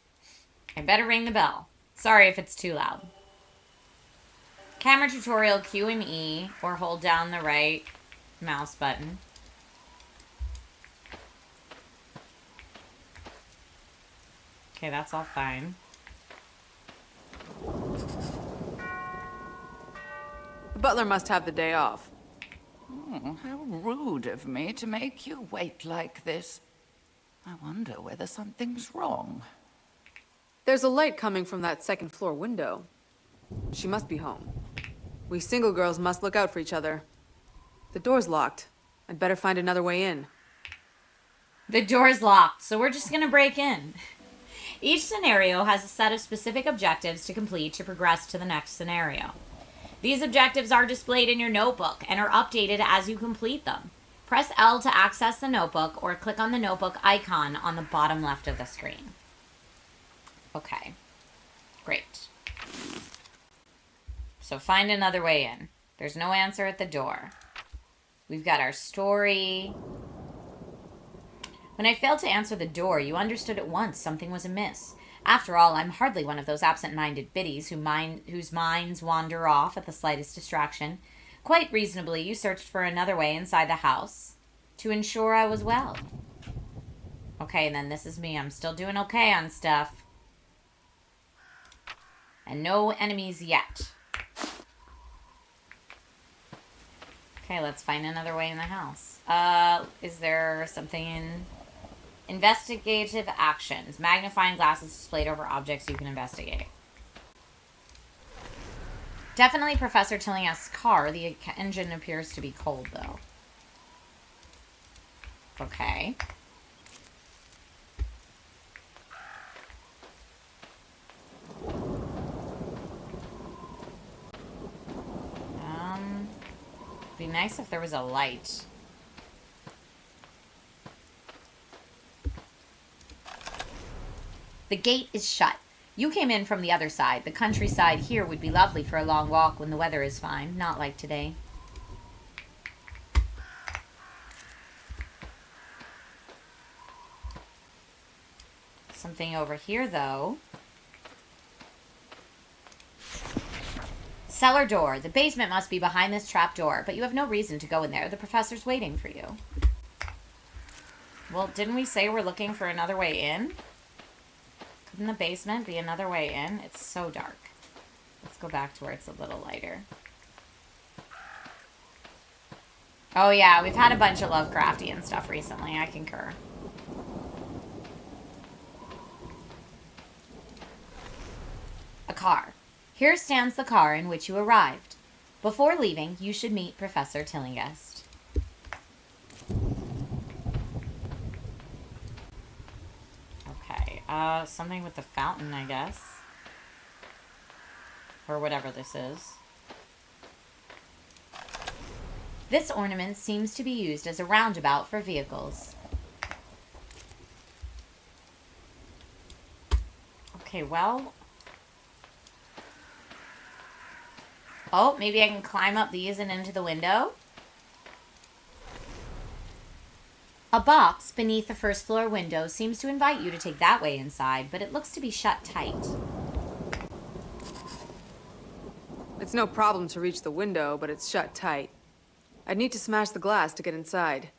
I better ring the bell. Sorry if it's too loud. Camera tutorial, Q and E, or hold down the right mouse button. Okay, that's all fine. The butler must have the day off. Oh, how rude of me to make you wait like this. I wonder whether something's wrong. There's a light coming from that second floor window. She must be home. We single girls must look out for each other. The door's locked. I'd better find another way in. The door's locked, so we're just gonna break in. Each scenario has a set of specific objectives to complete to progress to the next scenario. These objectives are displayed in your notebook and are updated as you complete them. Press L to access the notebook or click on the notebook icon on the bottom left of the screen. Okay, great. So find another way in. There's no answer at the door. We've got our story. When I failed to answer the door, you understood at once something was amiss. After all, I'm hardly one of those absent-minded biddies whose minds wander off at the slightest distraction. Quite reasonably, you searched for another way inside the house to ensure I was well. Okay, and then this is me. I'm still doing okay on stuff. And no enemies yet. Okay, let's find another way in the house. Is there something in... Investigative actions. Magnifying glasses displayed over objects you can investigate. Definitely Professor Tillinghast's car. The engine appears to be cold, though. Okay. Be nice if there was a light. The gate is shut. You came in from the other side. The countryside here would be lovely for a long walk when the weather is fine. Not like today. Something over here, though. Cellar door. The basement must be behind this trap door, but you have no reason to go in there. The professor's waiting for you. Well, didn't we say we're looking for another way in? Couldn't the basement be another way in? It's so dark. Let's go back to where it's a little lighter. Oh yeah, we've had a bunch of Lovecraftian stuff recently. I concur. A car. Here stands the car in which you arrived. Before leaving, you should meet Professor Tillinghast. Okay, something with the fountain, I guess. Or whatever this is. This ornament seems to be used as a roundabout for vehicles. Okay, well... Oh, maybe I can climb up these and into the window. A box beneath the first floor window seems to invite you to take that way inside, but it looks to be shut tight. It's no problem to reach the window, but it's shut tight. I'd need to smash the glass to get inside.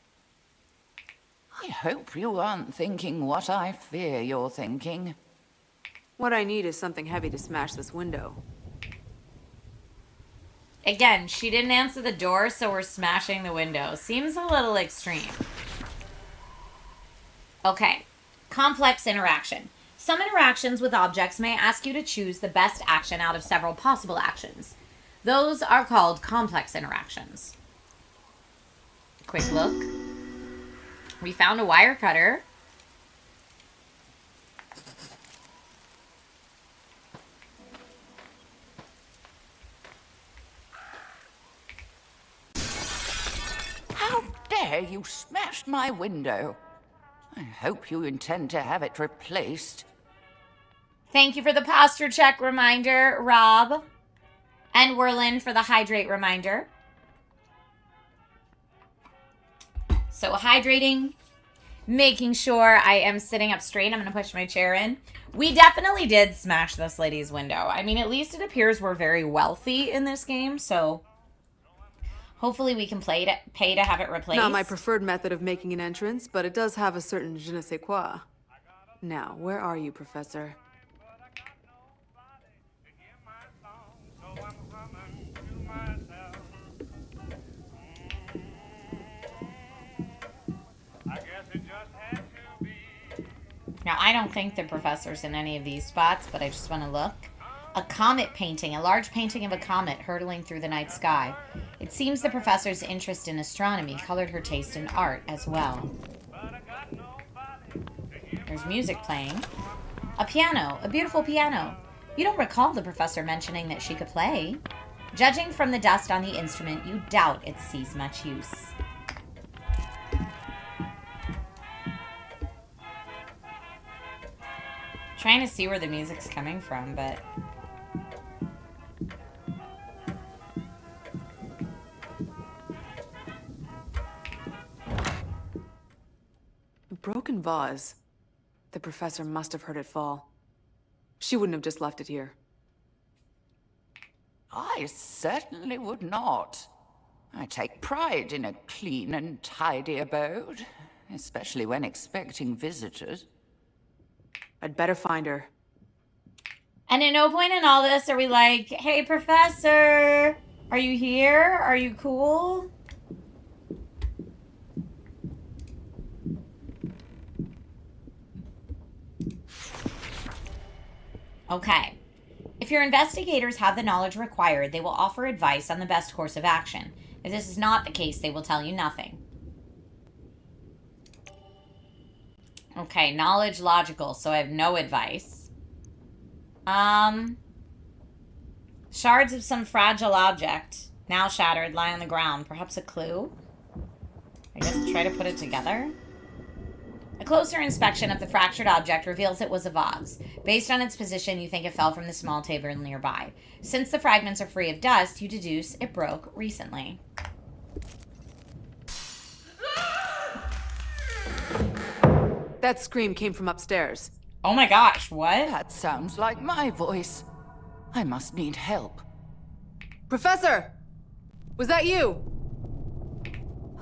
I hope you aren't thinking what I fear you're thinking. What I need is something heavy to smash this window. Again, she didn't answer the door, so we're smashing the window. Seems a little extreme. Okay. Complex interaction. Some interactions with objects may ask you to choose the best action out of several possible actions. Those are called complex interactions. Quick look. We found a wire cutter. How dare you smash my window? I hope you intend to have it replaced. Thank you for the posture check reminder, Rob. And Werlin for the hydrate reminder. So hydrating, making sure I am sitting up straight. I'm going to push my chair in. We definitely did smash this lady's window. I mean, at least it appears we're very wealthy in this game, so hopefully we can pay to have it replaced. Not my preferred method of making an entrance, but it does have a certain je ne sais quoi. Now, where are you, Professor? Now, I don't think the professor's in any of these spots, but I just want to look. A comet painting, a large painting of a comet hurtling through the night sky. It seems the professor's interest in astronomy colored her taste in art as well. There's music playing. A piano, a beautiful piano. You don't recall the professor mentioning that she could play. Judging from the dust on the instrument, you doubt it sees much use. Trying to see where the music's coming from, but... A broken vase. The professor must have heard it fall. She wouldn't have just left it here. I certainly would not. I take pride in a clean and tidy abode, especially when expecting visitors. I'd better find her. And at no point in all this are we like, hey, Professor, are you here? Are you cool? Okay. If your investigators have the knowledge required, they will offer advice on the best course of action. If this is not the case, they will tell you nothing. Okay, knowledge logical, so I have no advice. Shards of some fragile object, now shattered, lie on the ground. Perhaps a clue? I guess try to put it together. A closer inspection of the fractured object reveals it was a vase. Based on its position, you think it fell from the small table nearby. Since the fragments are free of dust, you deduce it broke recently. That scream came from upstairs. Oh my gosh, what? That sounds like my voice. I must need help. Professor! Was that you?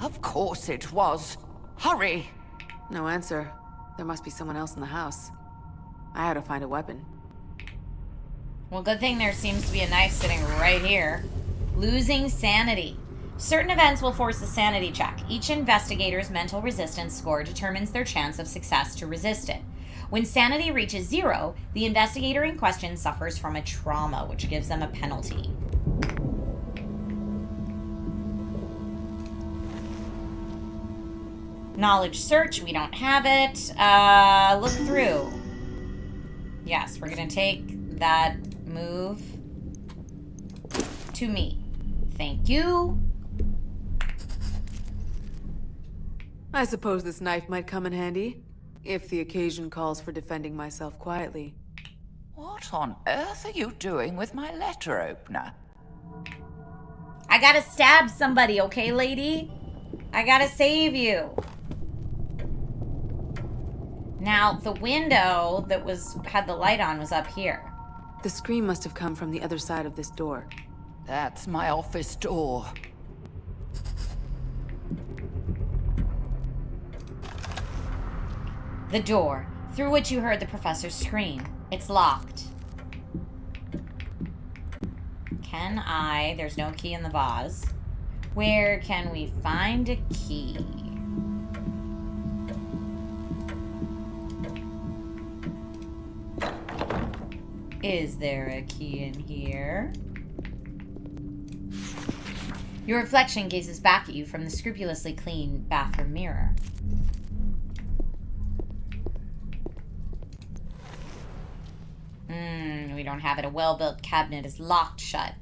Of course it was. Hurry! No answer. There must be someone else in the house. I had to find a weapon. Well, good thing there seems to be a knife sitting right here. Losing sanity. Certain events will force a sanity check. Each investigator's mental resistance score determines their chance of success to resist it. When sanity reaches 0, the investigator in question suffers from a trauma, which gives them a penalty. Knowledge search, we don't have it. Look through. Yes, we're gonna take that move. to me. Thank you. I suppose this knife might come in handy, if the occasion calls for defending myself quietly. What on earth are you doing with my letter opener? I gotta stab somebody, okay, lady? I gotta save you. Now, the window that had the light on was up here. The scream must have come from the other side of this door. That's my office door. The door, through which you heard the professor's scream. It's locked. There's no key in the vase. Where can we find a key? Is there a key in here? Your reflection gazes back at you from the scrupulously clean bathroom mirror. We don't have it. A well-built cabinet is locked shut.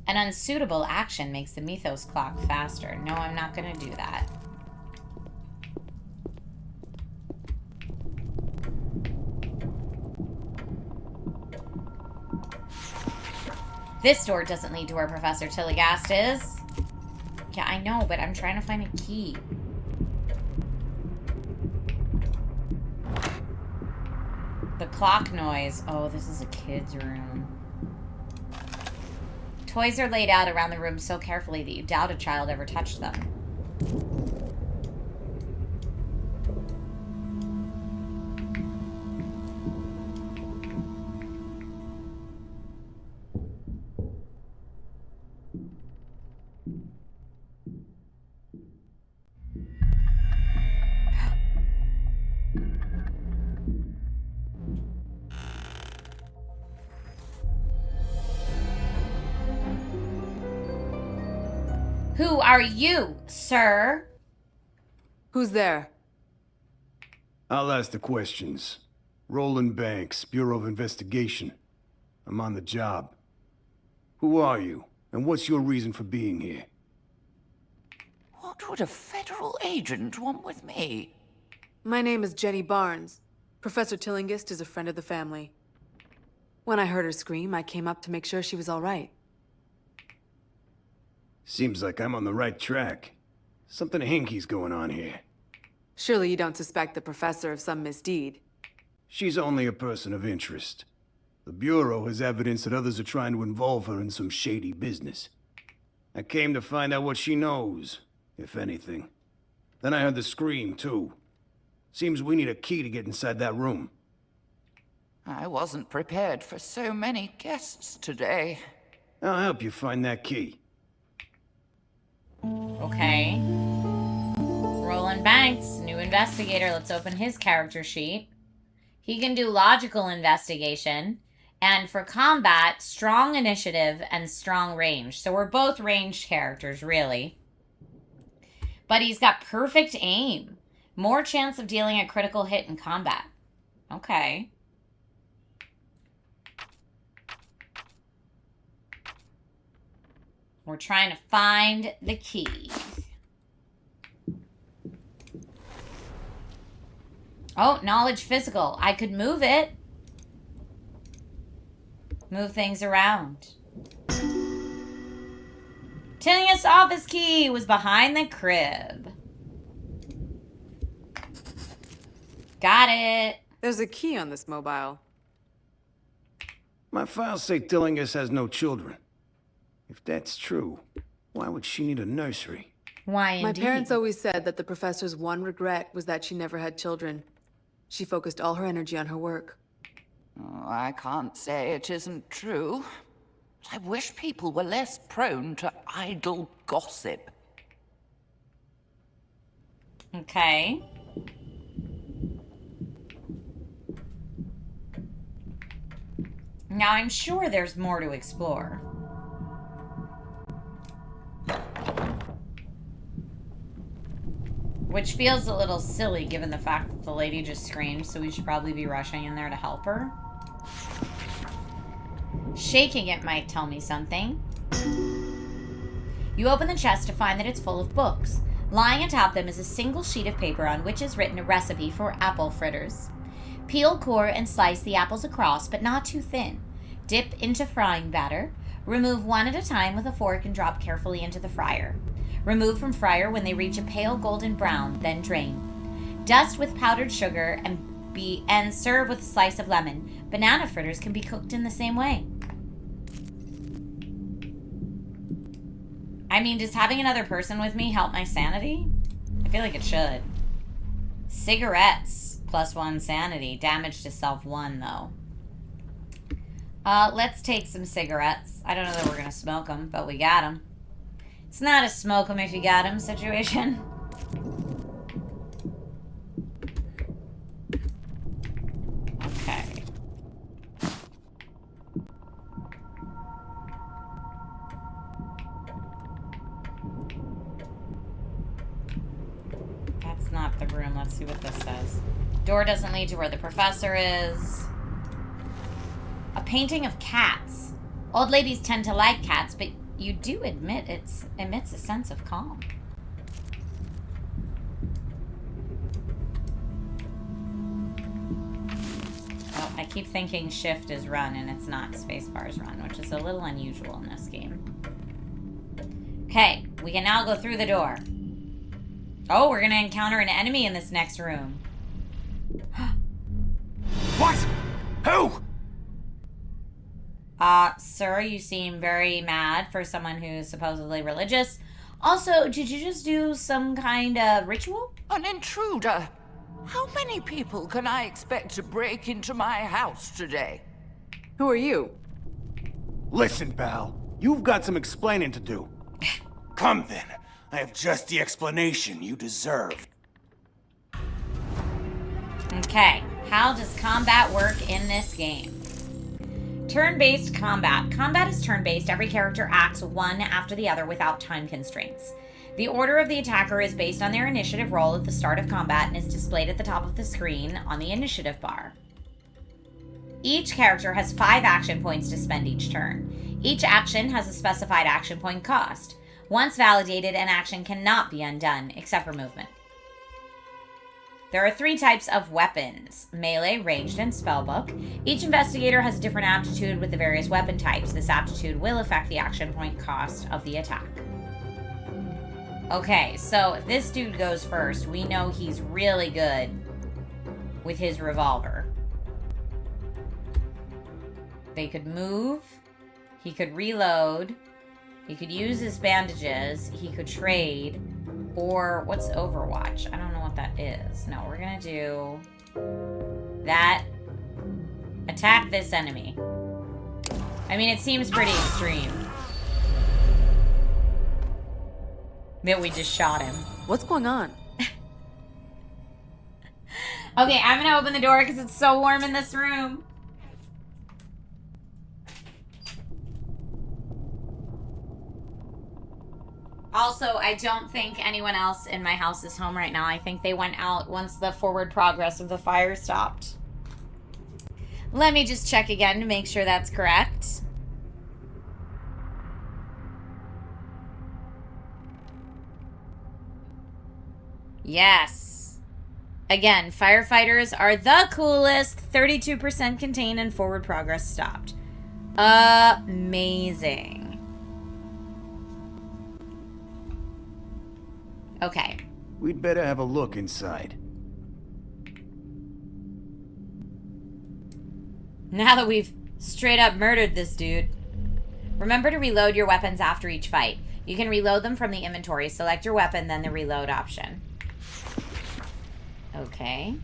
An unsuitable action makes the mythos clock faster. No, I'm not going to do that. This door doesn't lead to where Professor Tilligast is. Yeah, I know, but I'm trying to find a key. The clock noise. Oh, this is a kid's room. Toys are laid out around the room so carefully that you doubt a child ever touched them. Who are you, sir? Who's there? I'll ask the questions. Roland Banks, Bureau of Investigation. I'm on the job. Who are you, and what's your reason for being here? What would a federal agent want with me? My name is Jenny Barnes. Professor Tillinghast is a friend of the family. When I heard her scream, I came up to make sure she was all right. Seems like I'm on the right track. Something hinky's going on here. Surely you don't suspect the professor of some misdeed. She's only a person of interest. The Bureau has evidence that others are trying to involve her in some shady business. I came to find out what she knows, if anything. Then I heard the scream, too. Seems we need a key to get inside that room. I wasn't prepared for so many guests today. I'll help you find that key. Okay. Roland Banks, new investigator. Let's open his character sheet. He can do logical investigation. And for combat, strong initiative and strong range. So we're both ranged characters, really. But he's got perfect aim. More chance of dealing a critical hit in combat. Okay. We're trying to find the key. Oh, knowledge physical. I could move it. Move things around. Tillinghast's office key was behind the crib. Got it. There's a key on this mobile. My files say Tillinghast has no children. If that's true, why would she need a nursery? Why indeed? My parents always said that the professor's one regret was that she never had children. She focused all her energy on her work. Oh, I can't say it isn't true. I wish people were less prone to idle gossip. Okay. Now, I'm sure there's more to explore. Which feels a little silly given the fact that the lady just screamed, so we should probably be rushing in there to help her. Shaking it might tell me something. You open the chest to find that it's full of books. Lying atop them is a single sheet of paper on which is written a recipe for apple fritters. Peel, core, and slice the apples across, but not too thin. Dip into frying batter. Remove one at a time with a fork and drop carefully into the fryer. Remove from fryer when they reach a pale golden brown, then drain. Dust with powdered sugar and serve with a slice of lemon. Banana fritters can be cooked in the same way. I mean, does having another person with me help my sanity? I feel like it should. Cigarettes, +1 sanity. Damage to self 1, though. Let's take some cigarettes. I don't know that we're gonna smoke them, but we got them. It's not a smoke them if you got them situation. Okay. That's not the room. Let's see what this says. Door doesn't lead to where the professor is. A painting of cats. Old ladies tend to like cats, but you do admit it emits a sense of calm. Oh, I keep thinking shift is run and it's not, spacebar is run, which is a little unusual in this game. Okay, we can now go through the door. Oh, we're gonna encounter an enemy in this next room. What? Who? Sir, you seem very mad for someone who's supposedly religious. Also, did you just do some kind of ritual? An intruder? How many people can I expect to break into my house today? Who are you? Listen, pal. You've got some explaining to do. Come then. I have just the explanation you deserve. Okay, how does combat work in this game? Turn-based combat. Combat is turn-based. Every character acts one after the other without time constraints. The order of the attacker is based on their initiative roll at the start of combat and is displayed at the top of the screen on the initiative bar. Each character has 5 action points to spend each turn. Each action has a specified action point cost. Once validated, an action cannot be undone, except for movement. There are 3 types of weapons: melee, ranged, and spellbook. Each investigator has a different aptitude with the various weapon types. This aptitude will affect the action point cost of the attack. Okay, so if this dude goes first, we know he's really good with his revolver. They could move, he could reload, he could use his bandages, he could trade, or what's Overwatch? I don't know what that is. No, we're gonna do that. Attack this enemy. I mean, it seems pretty extreme that we just shot him. What's going on? Okay, I'm gonna open the door because it's so warm in this room. Also, I don't think anyone else in my house is home right now. I think they went out once the forward progress of the fire stopped. Let me just check again to make sure that's correct. Yes. Again, firefighters are the coolest. 32% contained and forward progress stopped. Amazing. Okay. We'd better have a look inside. Now that we've straight up murdered this dude. Remember to reload your weapons after each fight. You can reload them from the inventory. Select your weapon, then the reload option. Okay.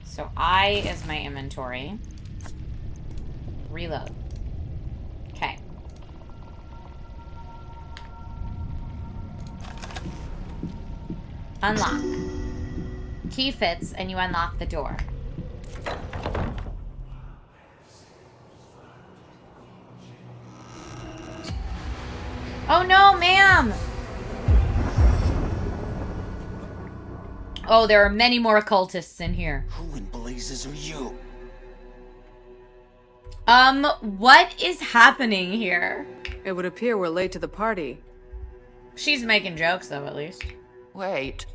So I is my inventory. Reload. Okay. Unlock. Key fits and you unlock the door. Oh no, ma'am! Oh, there are many more occultists in here. Who in blazes are you? What is happening here? It would appear we're late to the party. She's making jokes, though, at least. Wait.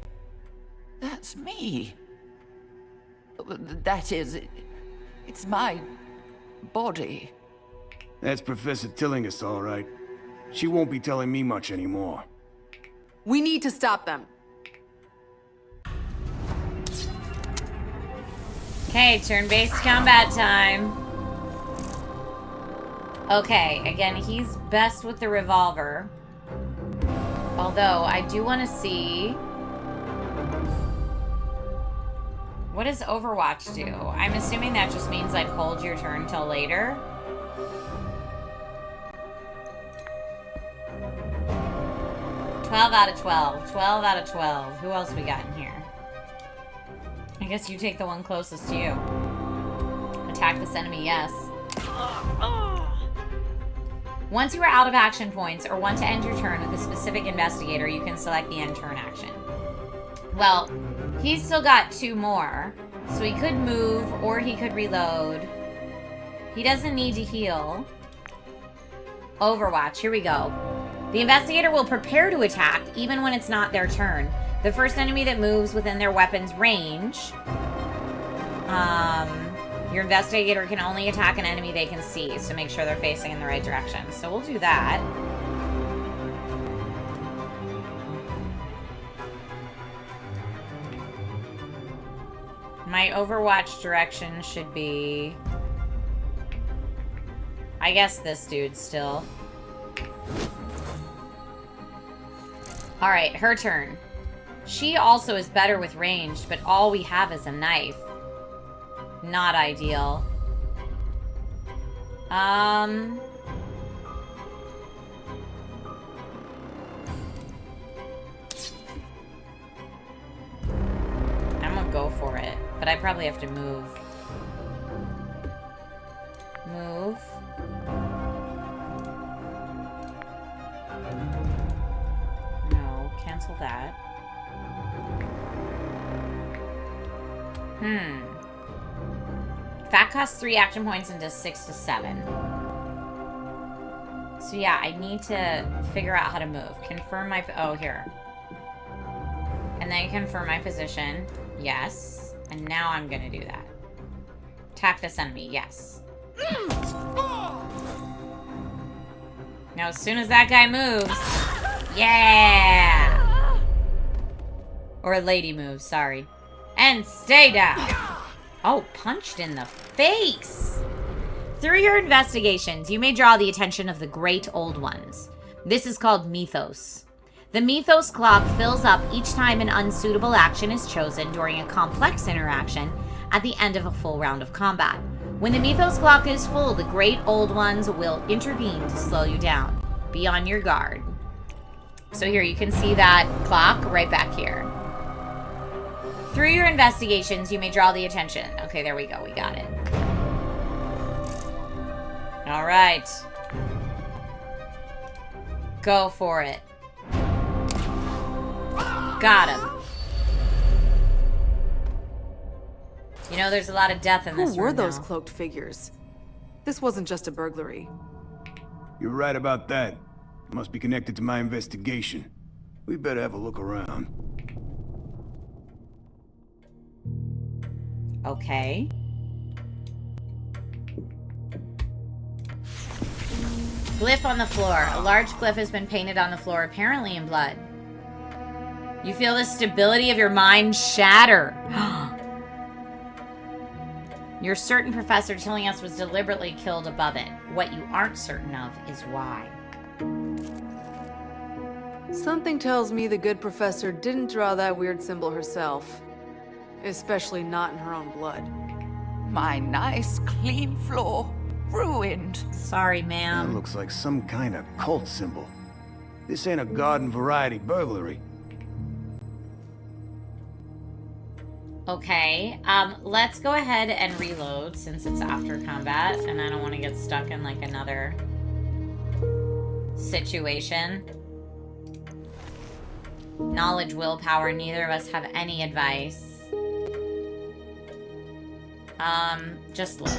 That's me. That is, it's my body. That's Professor Tillinghast, all right. She won't be telling me much anymore. We need to stop them. Okay, turn-based combat time. Okay, again, he's best with the revolver. Although, I do want to see... What does Overwatch do? I'm assuming that just means, like, hold your turn till later. Out of 12. 12 out of 12. Who else we got in here? I guess you take the one closest to you. Attack this enemy, yes. Once you are out of action points or want to end your turn with a specific investigator, you can select the end turn action. Well, he's still got 2 more, so he could move or he could reload. He doesn't need to heal. Overwatch, here we go. The investigator will prepare to attack even when it's not their turn. The first enemy that moves within their weapon's range, your investigator can only attack an enemy they can see, so make sure they're facing in the right direction. So we'll do that. My Overwatch direction should be... I guess this dude still. Alright, her turn. She also is better with ranged, but all we have is a knife. Not ideal. I'm gonna go for it, but I probably have to move. Move. No, cancel that. That costs 3 action points and does 6 to 7. So yeah, I need to figure out how to move. Confirm my... Oh, here. And then confirm my position. Yes. And now I'm gonna do that. Attack this enemy. Yes. Now, as soon as that guy moves... Yeah! Or lady moves, sorry. And stay down. Oh, punched in the face. Through your investigations, you may draw the attention of the Great Old Ones. This is called Mythos. The Mythos clock fills up each time an unsuitable action is chosen during a complex interaction at the end of a full round of combat. When the Mythos clock is full, the Great Old Ones will intervene to slow you down. Be on your guard. So here, you can see that clock right back here. Through your investigations, you may draw the attention. Okay, there we go. We got it. All right. Go for it. Got him. You know, there's a lot of death in this room. Who were those now. cloaked figures? This wasn't just a burglary. You're right about that. It must be connected to my investigation. We better have a look around. Okay. Glyph on the floor. A large glyph has been painted on the floor, apparently in blood. You feel the stability of your mind shatter. You're certain Professor Tillinghast was deliberately killed above it. What you aren't certain of is why. Something tells me the good professor didn't draw that weird symbol herself. Especially not in her own blood. My nice, clean floor, ruined. Sorry, That ma'am. looks like some kind of cult symbol. This ain't a garden variety burglary. Okay, let's go ahead and reload since it's after combat and I don't want to get stuck in like another situation. Knowledge, willpower, neither of us have any advice. Just look.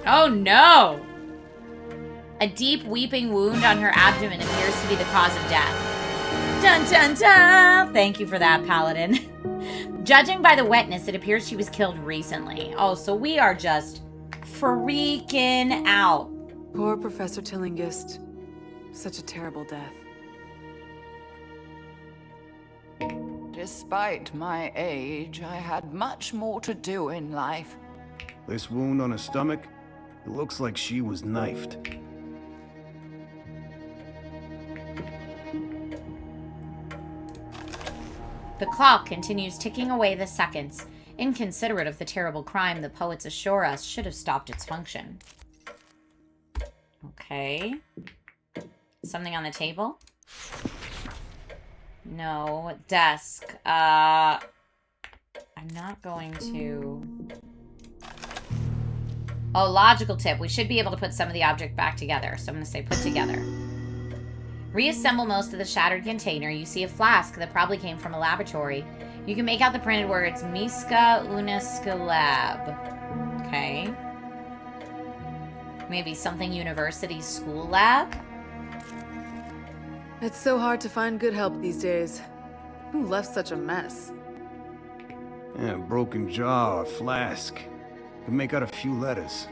Oh no! A deep weeping wound on her abdomen appears to be the cause of death. Dun dun dun! Thank you for that, Paladin. Judging by the wetness, it appears she was killed recently. Oh, so we are just freaking out. Poor Professor Tillinghast. Such a terrible death. Despite my age, I had much more to do in life. This wound on her stomach, it looks like she was knifed. The clock continues ticking away the seconds. Inconsiderate of the terrible crime, the poets assure us should have stopped its function. Okay. Something on the table? No. Desk. I'm not going to... Oh, logical tip. We should be able to put some of the object back together. So I'm going to say put together. Reassemble most of the shattered container. You see a flask that probably came from a laboratory. You can make out the printed words, Miska Uniska Lab. Okay. Maybe something university school lab? It's so hard to find good help these days. Who left such a mess? Yeah, a broken jar or flask. Can make out a few letters.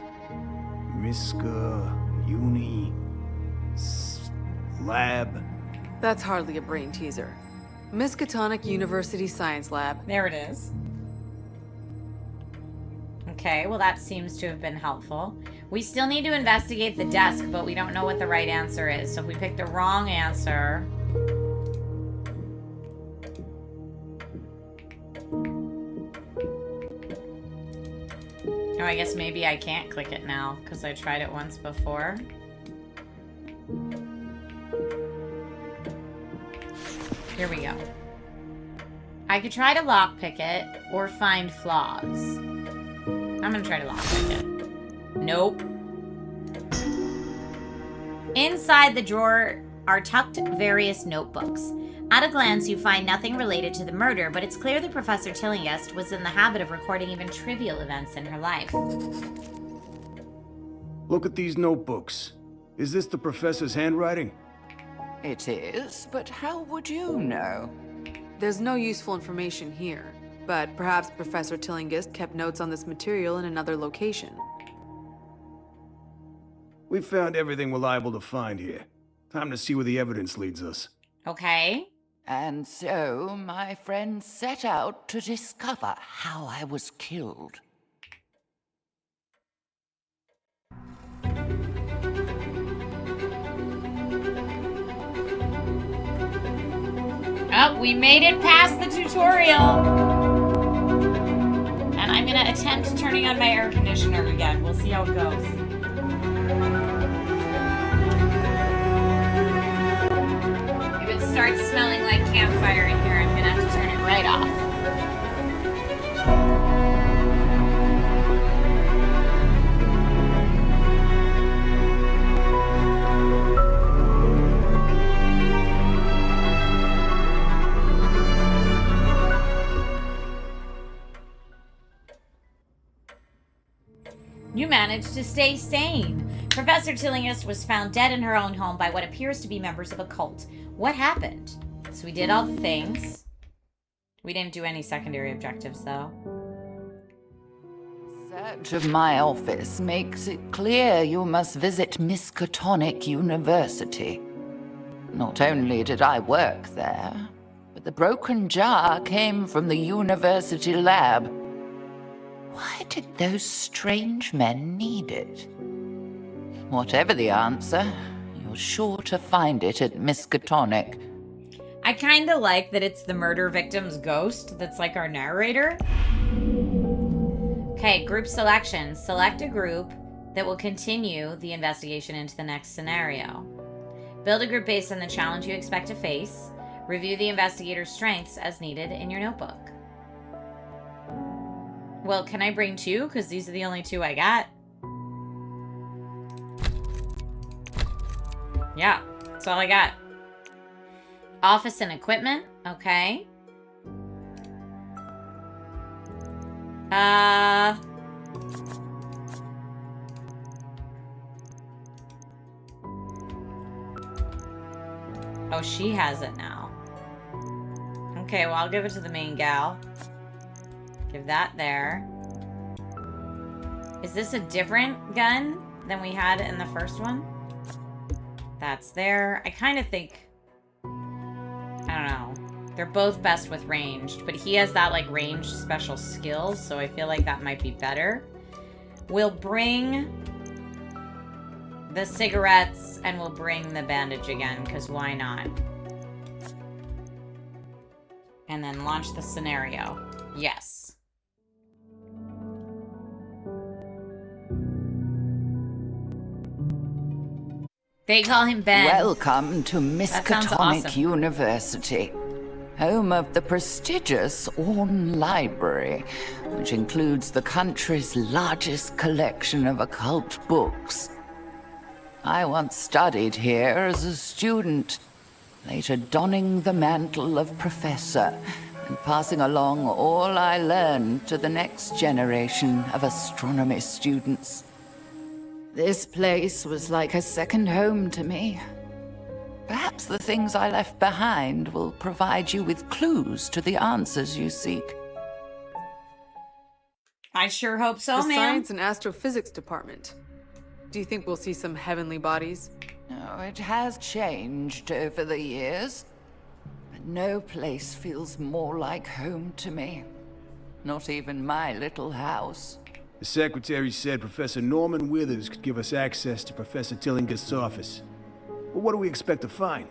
Miska, Uni, Lab. That's hardly a brain teaser. Miskatonic University Science Lab. There it is. Okay, well that seems to have been helpful. We still need to investigate the desk, but we don't know what the right answer is. So if we pick the wrong answer... Oh, I guess maybe I can't click it now, because I tried it once before. Here we go. I could try to lockpick it, or find flaws. I'm gonna try to lockpick it. Nope. Inside the drawer are tucked various notebooks. At a glance, you find nothing related to the murder, but it's clear that Professor Tillinghast was in the habit of recording even trivial events in her life. Look at these notebooks. Is this the professor's handwriting? It is, but how would you know? There's no useful information here, but perhaps Professor Tillinghast kept notes on this material in another location. We found everything we're liable to find here. Time to see where the evidence leads us. Okay. And so my friend set out to discover how I was killed. Oh, we made it past the tutorial. And I'm gonna attempt turning on my air conditioner again. We'll see how it goes. If it starts smelling like campfire in here, I'm gonna have to turn it right off. You managed to stay sane. Professor Tillinghast was found dead in her own home by what appears to be members of a cult. What happened? So we did all the things. We didn't do any secondary objectives, though. Search of my office makes it clear you must visit Miskatonic University. Not only did I work there, but the broken jar came from the university lab. Why did those strange men need it? Whatever the answer, you're sure to find it at Miskatonic. I kind of like that it's the murder victim's ghost that's like our narrator. Okay, group selection. Select a group that will continue the investigation into the next scenario. Build a group based on the challenge you expect to face. Review the investigator's strengths as needed in your notebook. Well, can I bring two? Because these are the only two I got. Yeah, that's all I got. Office and equipment. Okay. Oh, she has it now. Okay, well, I'll give it to the main gal. Give that there. Is this a different gun than we had in the first one? That's there. I kind of think... I don't know. They're both best with ranged, but he has that, like, ranged special skills, so I feel like that might be better. We'll bring the cigarettes, and we'll bring the bandage again, because why not? And then launch the scenario. Yes. They call him Ben. Welcome to That sounds Miskatonic awesome. University, home of the prestigious Orne Library, which includes the country's largest collection of occult books. I once studied here as a student, later donning the mantle of professor and passing along all I learned to the next generation of astronomy students. This place was like a second home to me. Perhaps the things I left behind will provide you with clues to the answers you seek. I sure hope so, The ma'am. Science and Astrophysics Department. Do you think we'll see some heavenly bodies? Oh, it has changed over the years, but no place feels more like home to me. Not even my little house. The secretary said Professor Norman Withers could give us access to Professor Tillingust's office. But what do we expect to find?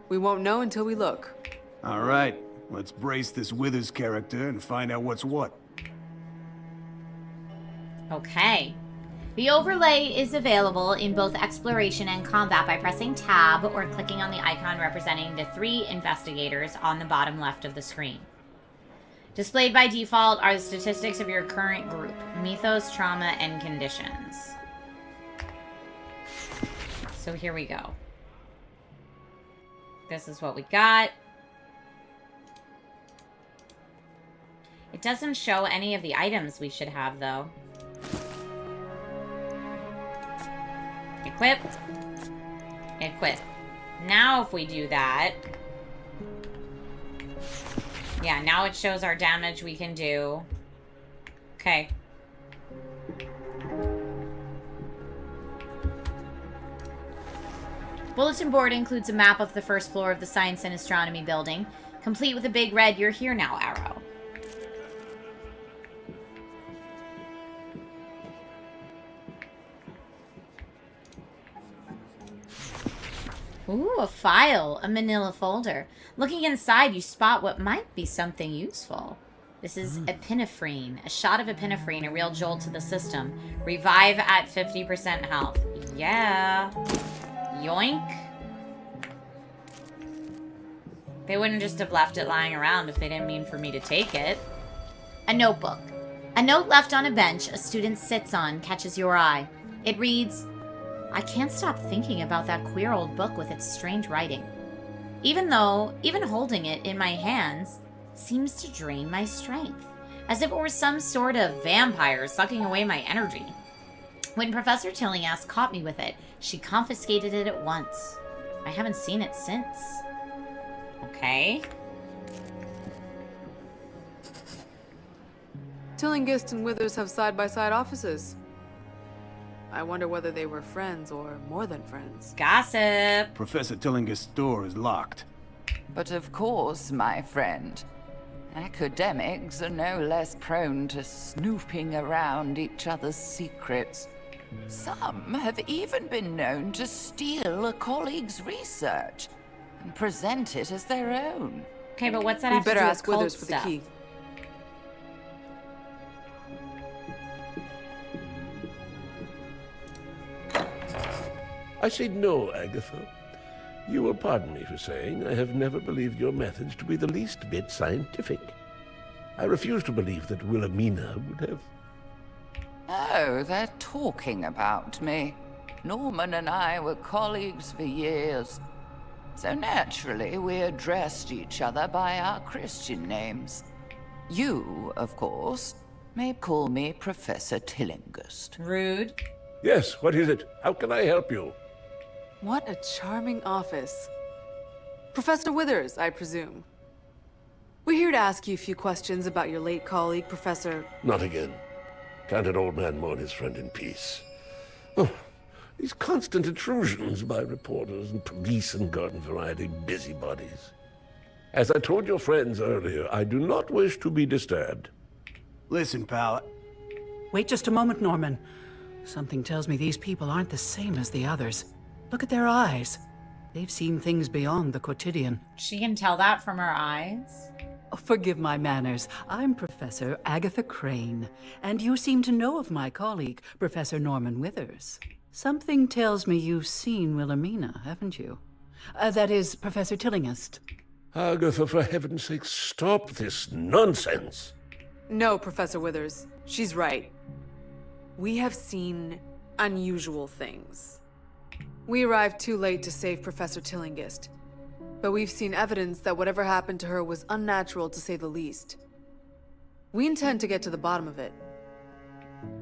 We won't know until we look. All right, let's brace this Withers character and find out what's what. Okay. The overlay is available in both exploration and combat by pressing tab or clicking on the icon representing the 3 investigators on the bottom left of the screen. Displayed by default are the statistics of your current group, mythos, trauma, and conditions. So here we go. This is what we got. It doesn't show any of the items we should have, though. Equip. Equip. Now if we do that... Yeah, now it shows our damage we can do. Okay. Bulletin board includes a map of the first floor of the Science and Astronomy building, complete with a big red "You're here now" arrow. Ooh, a file, a manila folder. Looking inside, you spot what might be something useful. This is epinephrine, a shot of epinephrine, a real jolt to the system. Revive at 50% health. Yeah. Yoink. They wouldn't just have left it lying around if they didn't mean for me to take it. A notebook. A note left on a bench a student sits on catches your eye. It reads, "I can't stop thinking about that queer old book with its strange writing. Even holding it in my hands seems to drain my strength, as if it were some sort of vampire sucking away my energy. When Professor Tillinghast caught me with it, she confiscated it at once. I haven't seen it since." Okay. Tillingust and Withers have side-by-side offices. I wonder whether they were friends or more than friends. Gossip. Professor Tillingust's door is locked. But of course, my friend, academics are no less prone to snooping around each other's secrets. Some have even been known to steal a colleague's research and present it as their own. Okay, but what's that We have to better do ask with cult Withers for the stuff? key. I say no, Agatha. You will pardon me for saying I have never believed your methods to be the least bit scientific. I refuse to believe that Wilhelmina would have... Oh, they're talking about me. Norman and I were colleagues for years. So naturally, we addressed each other by our Christian names. You, of course, may call me Professor Tillinghast. Rude. Yes, what is it? How can I help you? What a charming office. Professor Withers, I presume. We're here to ask you a few questions about your late colleague, Professor... Not again. Can't an old man mourn his friend in peace? Oh, these constant intrusions by reporters and police and garden variety busybodies. As I told your friends earlier, I do not wish to be disturbed. Listen, pal. Wait just a moment, Norman. Something tells me these people aren't the same as the others. Look at their eyes. They've seen things beyond the quotidian. She can tell that from her eyes. Oh, forgive my manners. I'm Professor Agatha Crane, and you seem to know of my colleague, Professor Norman Withers. Something tells me you've seen Wilhelmina, haven't you? That is, Professor Tillinghast. Agatha, for heaven's sake, stop this nonsense. No, Professor Withers. She's right. We have seen unusual things. We arrived too late to save Professor Tillinghast, but we've seen evidence that whatever happened to her was unnatural, to say the least. We intend to get to the bottom of it.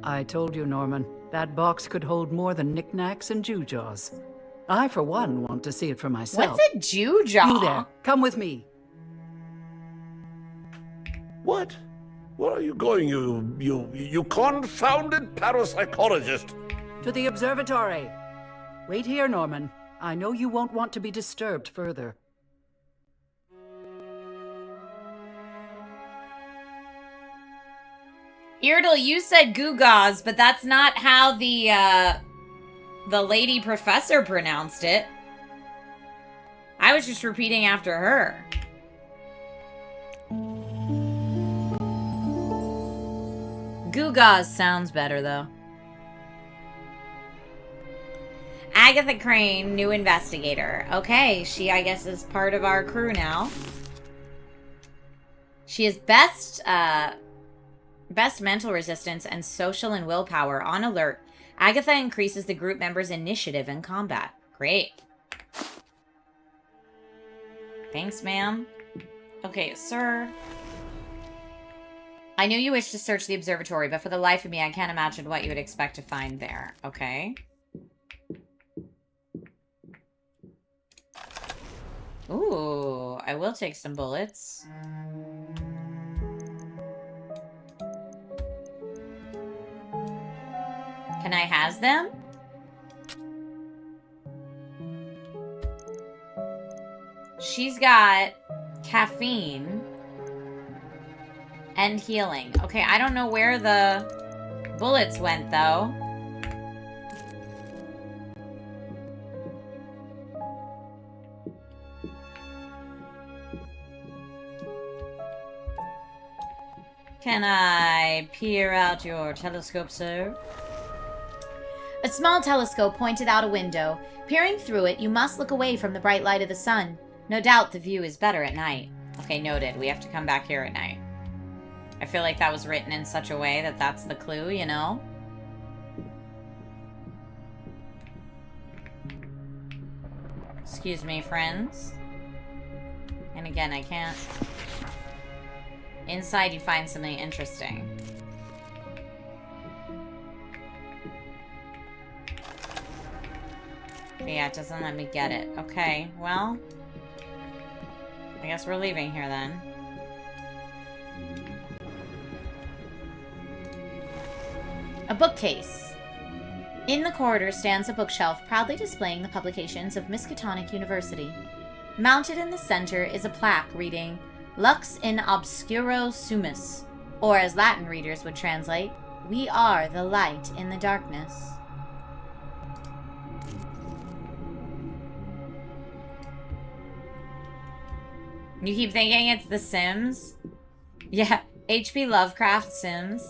I told you, Norman, that box could hold more than knickknacks and gewgaws. I, for one, want to see it for myself. What's a Jew-jaw? You there, come with me. What? Where are you going, you confounded parapsychologist? To the observatory. Wait here, Norman. I know you won't want to be disturbed further. Irdal, you said Gugas, but that's not how the lady professor pronounced it. I was just repeating after her. Gugas sounds better, though. Agatha Crane, new investigator. Okay, she, I guess, is part of our crew now. She is best mental resistance and social and willpower. On alert. Agatha increases the group members' initiative in combat. Great. Thanks, ma'am. Okay, sir. I knew you wished to search the observatory, but for the life of me, I can't imagine what you would expect to find there. Okay. Ooh, I will take some bullets. Can I has them? She's got caffeine and healing. Okay, I don't know where the bullets went, though. Can I peer out your telescope, sir? A small telescope pointed out a window. Peering through it, you must look away from the bright light of the sun. No doubt the view is better at night. Okay, noted. We have to come back here at night. I feel like that was written in such a way that that's the clue, you know? Excuse me, friends. And again, I can't... Inside, you find something interesting. But yeah, it doesn't let me get it. Okay, well... I guess we're leaving here, then. A bookcase. In the corridor stands a bookshelf proudly displaying the publications of Miskatonic University. Mounted in the center is a plaque reading Lux in Obscuro Sumus, or as Latin readers would translate, We are the light in the darkness. You keep thinking it's The Sims? Yeah, H.P. Lovecraft Sims.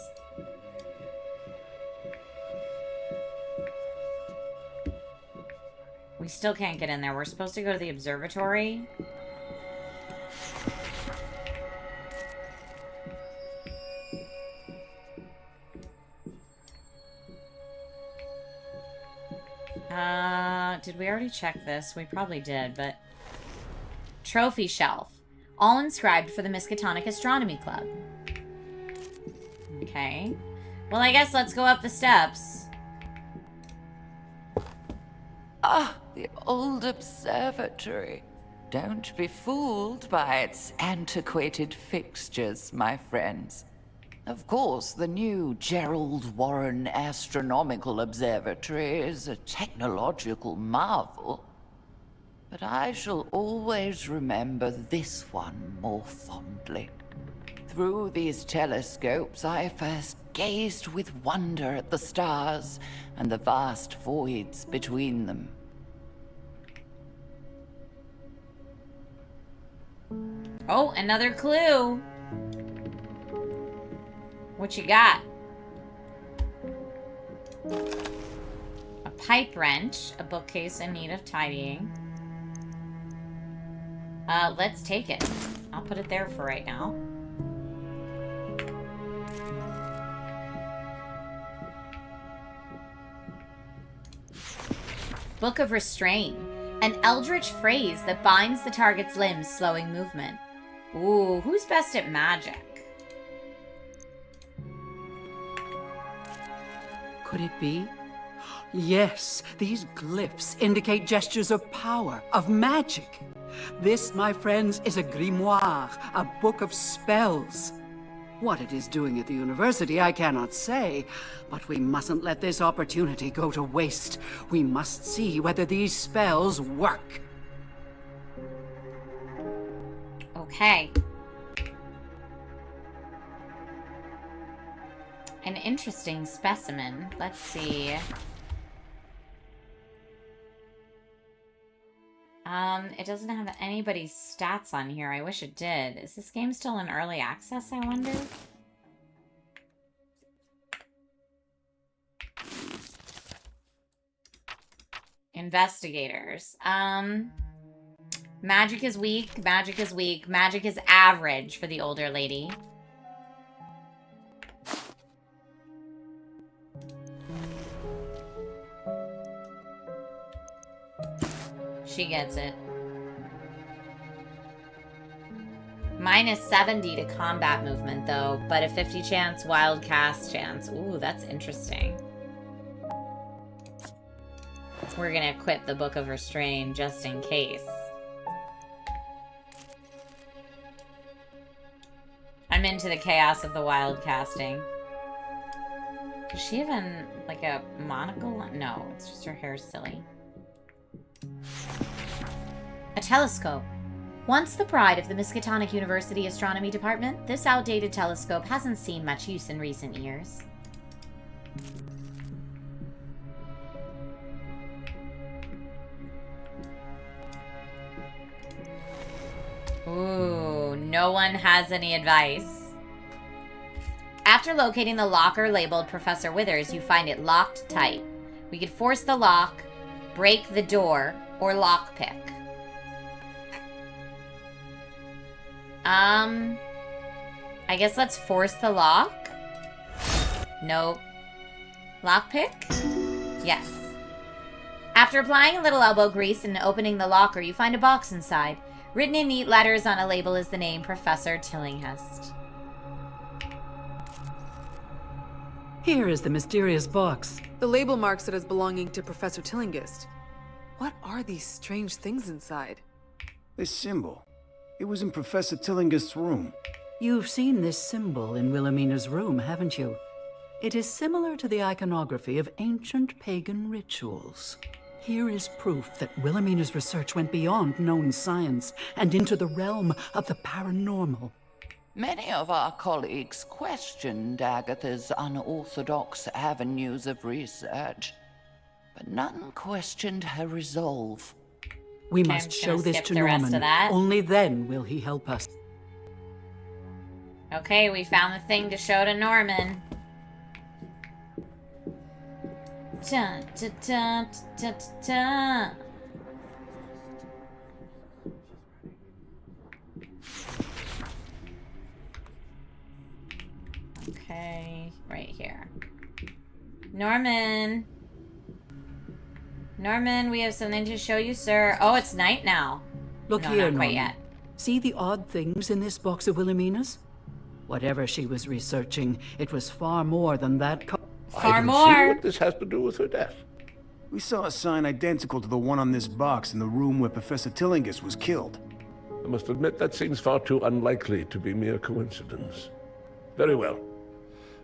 We still can't get in there. We're supposed to go to the observatory. Did we already check this? We probably did, but trophy shelf, all inscribed for the Miskatonic Astronomy Club. Okay. Well, I guess let's go up the steps. Ah, the old observatory. Don't be fooled by its antiquated fixtures, my friends. Of course, the new Gerald Warren Astronomical Observatory is a technological marvel. But I shall always remember this one more fondly. Through these telescopes, I first gazed with wonder at the stars and the vast voids between them. Oh, another clue. What you got? A pipe wrench, a bookcase in need of tidying. Let's take it. I'll put it there for right now. Book of Restraint. An eldritch phrase that binds the target's limbs, slowing movement. Ooh, who's best at magic? Could it be? Yes, these glyphs indicate gestures of power, of magic. This, my friends, is a grimoire, a book of spells. What it is doing at the university, I cannot say, but we mustn't let this opportunity go to waste. We must see whether these spells work. Okay. An interesting specimen. Let's see. It doesn't have anybody's stats on here. I wish it did. Is this game still in early access, I wonder? Investigators. Magic is weak, magic is weak, magic is average for the older lady. She gets it. Minus 70 to combat movement, though, but a 50 chance wild cast chance. Ooh, that's interesting. We're gonna equip the Book of Restraint just in case. I'm into the chaos of the wild casting. Does she even, like, a monocle? No, it's just her hair's silly. A telescope. Once the pride of the Miskatonic University Astronomy Department, this outdated telescope hasn't seen much use in recent years. Ooh, no one has any advice. After locating the locker labeled Professor Withers, you find it locked tight. We could force the lock, break the door, or lockpick. I guess let's force the lock. Nope. Lockpick? Yes. After applying a little elbow grease and opening the locker, you find a box inside. Written in neat letters on a label is the name Professor Tillinghast. Here is the mysterious box. The label marks it as belonging to Professor Tillinghast. What are these strange things inside? This symbol. It was in Professor Tillinghast's room. You've seen this symbol in Wilhelmina's room, haven't you? It is similar to the iconography of ancient pagan rituals. Here is proof that Wilhelmina's research went beyond known science and into the realm of the paranormal. Many of our colleagues questioned Agatha's unorthodox avenues of research, but none questioned her resolve. We Okay, must I'm just show gonna this skip to the rest Norman. of that. Only then will he help us. Okay, we found the thing to show to Norman. Dun, dun, dun, dun, dun, dun. Okay, right here. Norman! Norman, we have something to show you, sir. Oh, it's night now. Look No, here, not quite Norman. yet. See the odd things in this box of Wilhelmina's? Whatever she was researching, it was far more than that. Far I don't see more. what this has to do with her death. We saw a sign identical to the one on this box in the room where Professor Tillinghast was killed. I must admit that seems far too unlikely to be mere coincidence. Very well.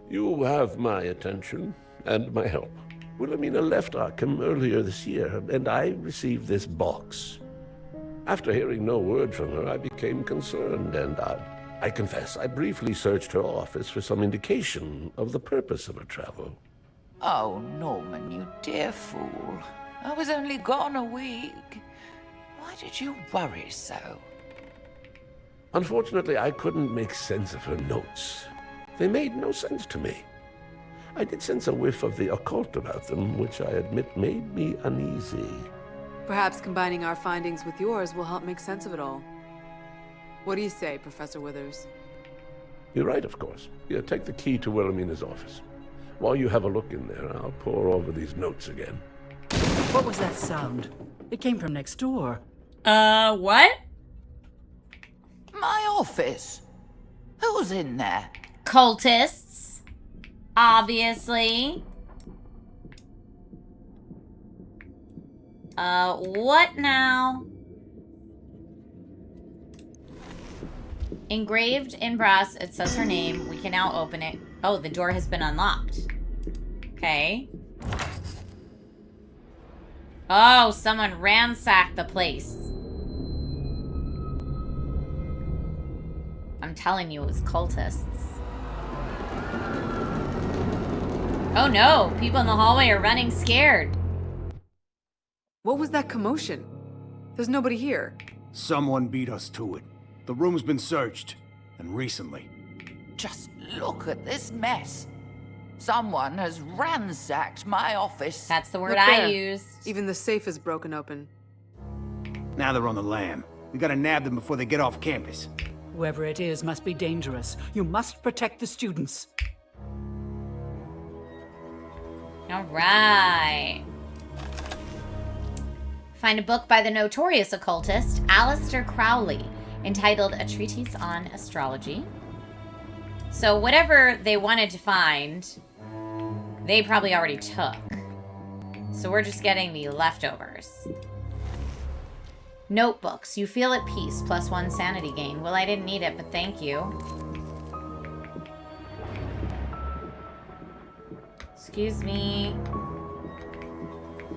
You have my attention and my help. Wilhelmina left Arkham earlier this year, and I received this box. After hearing no word from her, I became concerned, and I confess, I briefly searched her office for some indication of the purpose of her travel. Oh, Norman, you dear fool. I was only gone a week. Why did you worry so? Unfortunately, I couldn't make sense of her notes. They made no sense to me. I did sense a whiff of the occult about them, which I admit made me uneasy. Perhaps combining our findings with yours will help make sense of it all. What do you say, Professor Withers? You're right, of course. Here, take the key to Wilhelmina's office. While you have a look in there, I'll pore over these notes again. What was that sound? It came from next door. What? My office. Who's in there? Cultists. Obviously. What now? Engraved in brass, it says her name. We can now open it. Oh, the door has been unlocked. Okay. Oh, someone ransacked the place. I'm telling you, it was cultists. Oh no, people in the hallway are running scared. What was that commotion? There's nobody here. Someone beat us to it. The room's been searched, and recently. Just look at this mess. Someone has ransacked my office. That's the word Look I there. used. Even the safe is broken open. Now they're on the lam. We gotta nab them before they get off campus. Whoever it is must be dangerous. You must protect the students. All right. Find a book by the notorious occultist Aleister Crowley entitled A Treatise on Astrology. So whatever they wanted to find, they probably already took. So we're just getting the leftovers. Notebooks. You feel at peace. +1 sanity gain. Well, I didn't need it, but thank you. Excuse me.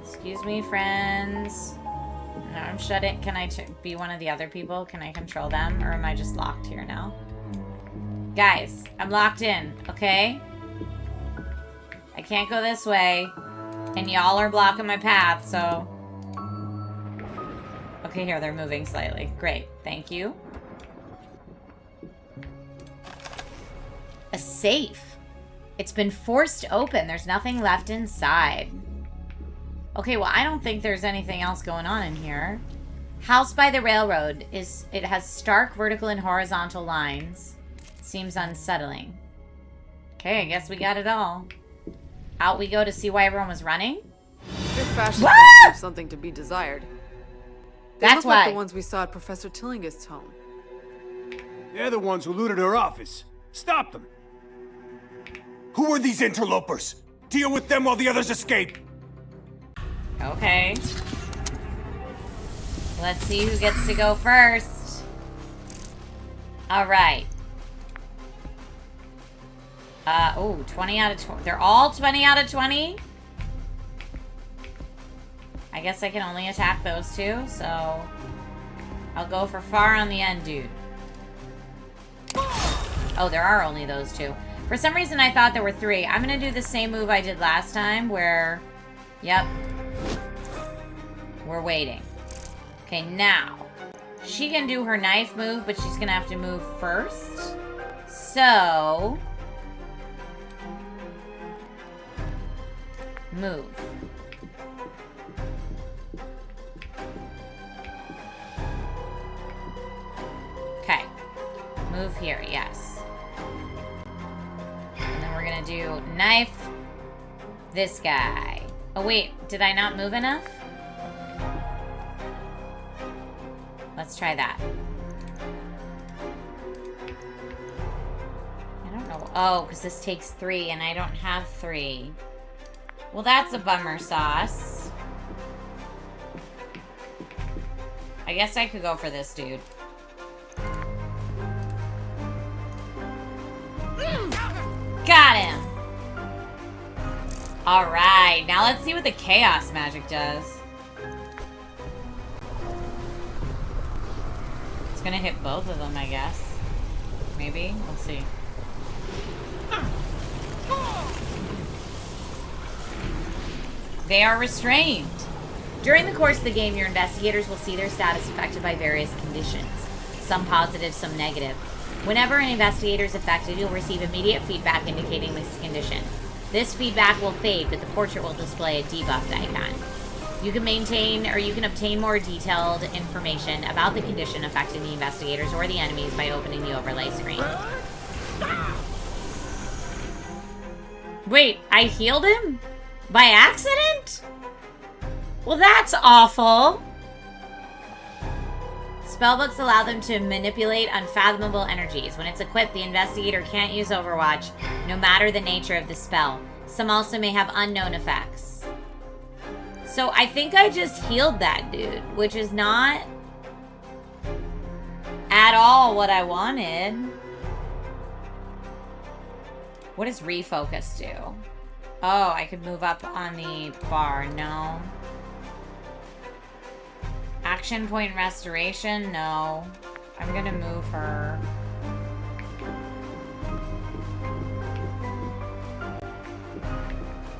Excuse me, friends. No, I'm shut in. Can I be one of the other people? Can I control them? Or am I just locked here now? Guys, I'm locked in, okay? I can't go this way. And y'all are blocking my path, so... Okay, here, they're moving slightly. Great, thank you. A safe. It's been forced open. There's nothing left inside. Okay, well, I don't think there's anything else going on in here. House by the railroad it has stark vertical and horizontal lines. Seems unsettling. Okay, I guess we got it all. Out we go to see why everyone was running. Their fashion What? sense leaves something to be desired. They That's look like why. the ones we saw at Professor Tillinghast's home. They're the ones who looted her office. Stop them! Who are these interlopers? Deal with them while the others escape! Okay. Let's see who gets to go first. All right. Oh, 20 out of 20. They're all 20 out of 20? I guess I can only attack those two, so... I'll go for far on the end, dude. Oh, there are only those two. For some reason, I thought there were 3. I'm gonna do the same move I did last time, where... Yep. We're waiting. Okay, now. She can do her knife move, but she's gonna have to move first. So... Move. Okay. Move here, yes. And then we're gonna do knife this guy. Oh wait, did I not move enough? Let's try that. Oh, because this takes 3 and I don't have 3. Well, that's a bummer sauce. I guess I could go for this dude. Got him! Alright, now let's see what the chaos magic does. It's gonna hit both of them, I guess. Maybe? We'll see. They are restrained. During the course of the game, your investigators will see their status affected by various conditions. Some positive, some negative. Whenever an investigator is affected, you'll receive immediate feedback indicating this condition. This feedback will fade, but the portrait will display a debuffed icon. You can maintain, or you can obtain more detailed information about the condition affecting the investigators or the enemies by opening the overlay screen. Wait, I healed him? By accident? Well, that's awful. Spellbooks allow them to manipulate unfathomable energies. When it's equipped, the investigator can't use Overwatch, no matter the nature of the spell. Some also may have unknown effects. So I think I just healed that dude, which is not at all what I wanted. What does refocus do? Oh, I could move up on the bar. No. Action point restoration? No. I'm gonna move her.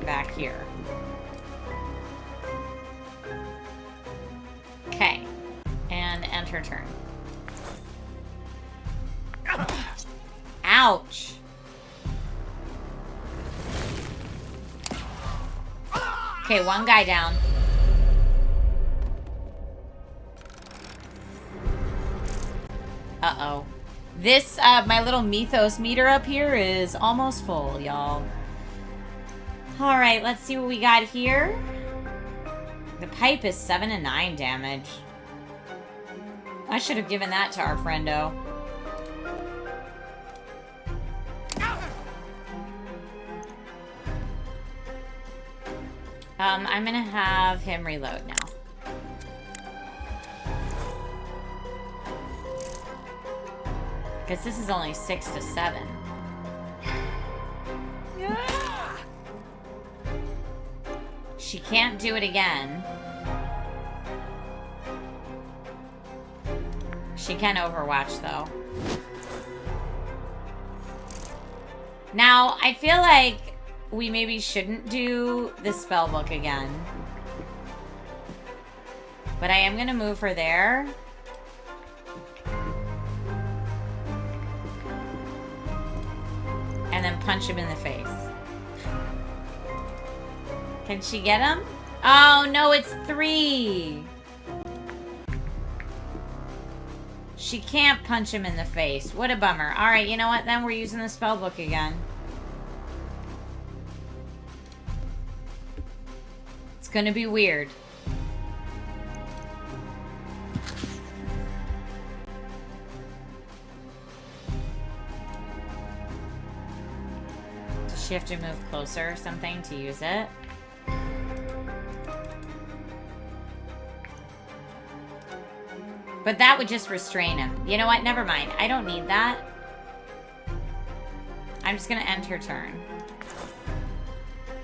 Back here. Okay. And end her turn. Ouch. Okay, one guy down. Uh-oh. This, my little mythos meter up here is almost full, y'all. Alright, let's see what we got here. The pipe is 7 and 9 damage. I should have given that to our friendo. I'm gonna have him reload now. Because this is only 6 to 7. Yeah. She can't do it again. She can Overwatch, though. Now, I feel like we maybe shouldn't do the spellbook again. But I am going to move her there. And then punch him in the face. Can she get him? Oh, no, it's 3. She can't punch him in the face. What a bummer. All right, you know what? Then we're using the spellbook again. It's gonna be weird. Does she have to move closer or something to use it? But that would just restrain him. You know what? Never mind. I don't need that. I'm just gonna end her turn.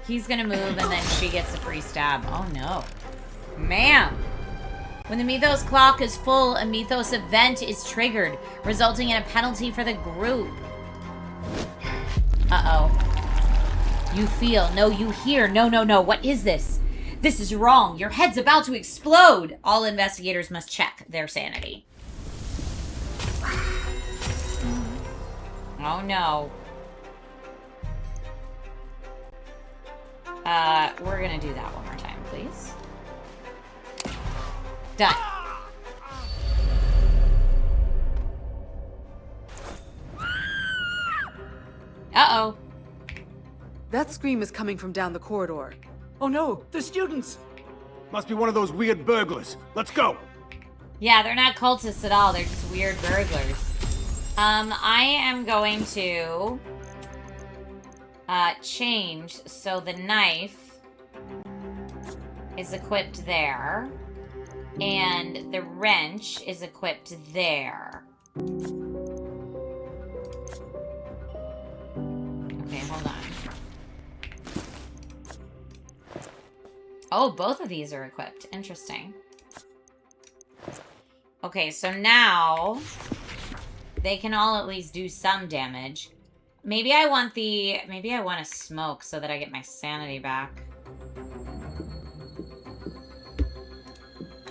He's gonna move and then she gets a free stab. Oh no. Ma'am! When the Mythos clock is full, a Mythos event is triggered, resulting in a penalty for the group. Uh-oh. You feel. No, you hear. No, no, no. What is this? This is wrong. Your head's about to explode. All investigators must check their sanity. Oh no. We're gonna do that one more time, please. Done. Uh-oh. That scream is coming from down the corridor. Oh no, the students! Must be one of those weird burglars. Let's go! Yeah, they're not cultists at all. They're just weird burglars. I am going to change so the knife is equipped there and the wrench is equipped there. Okay, hold on. Oh, both of these are equipped. Interesting. Okay, so now they can all at least do some damage. Maybe I want to smoke so that I get my sanity back.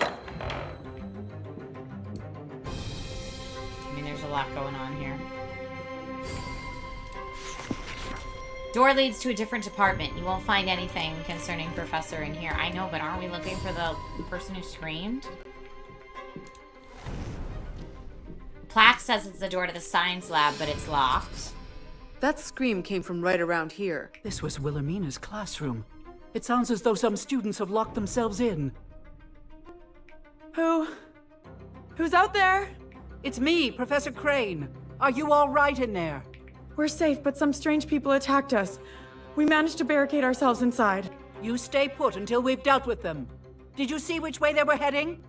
I mean, there's a lot going on here. Door leads to a different apartment. You won't find anything concerning Professor in here. I know, but aren't we looking for the person who screamed? Plaque says it's the door to the science lab, but it's locked. That scream came from right around here. This was Wilhelmina's classroom. It sounds as though some students have locked themselves in. Who's out there? It's me, Professor Crane. Are you all right in there? We're safe, but some strange people attacked us. We managed to barricade ourselves inside. You stay put until we've dealt with them. Did you see which way they were heading?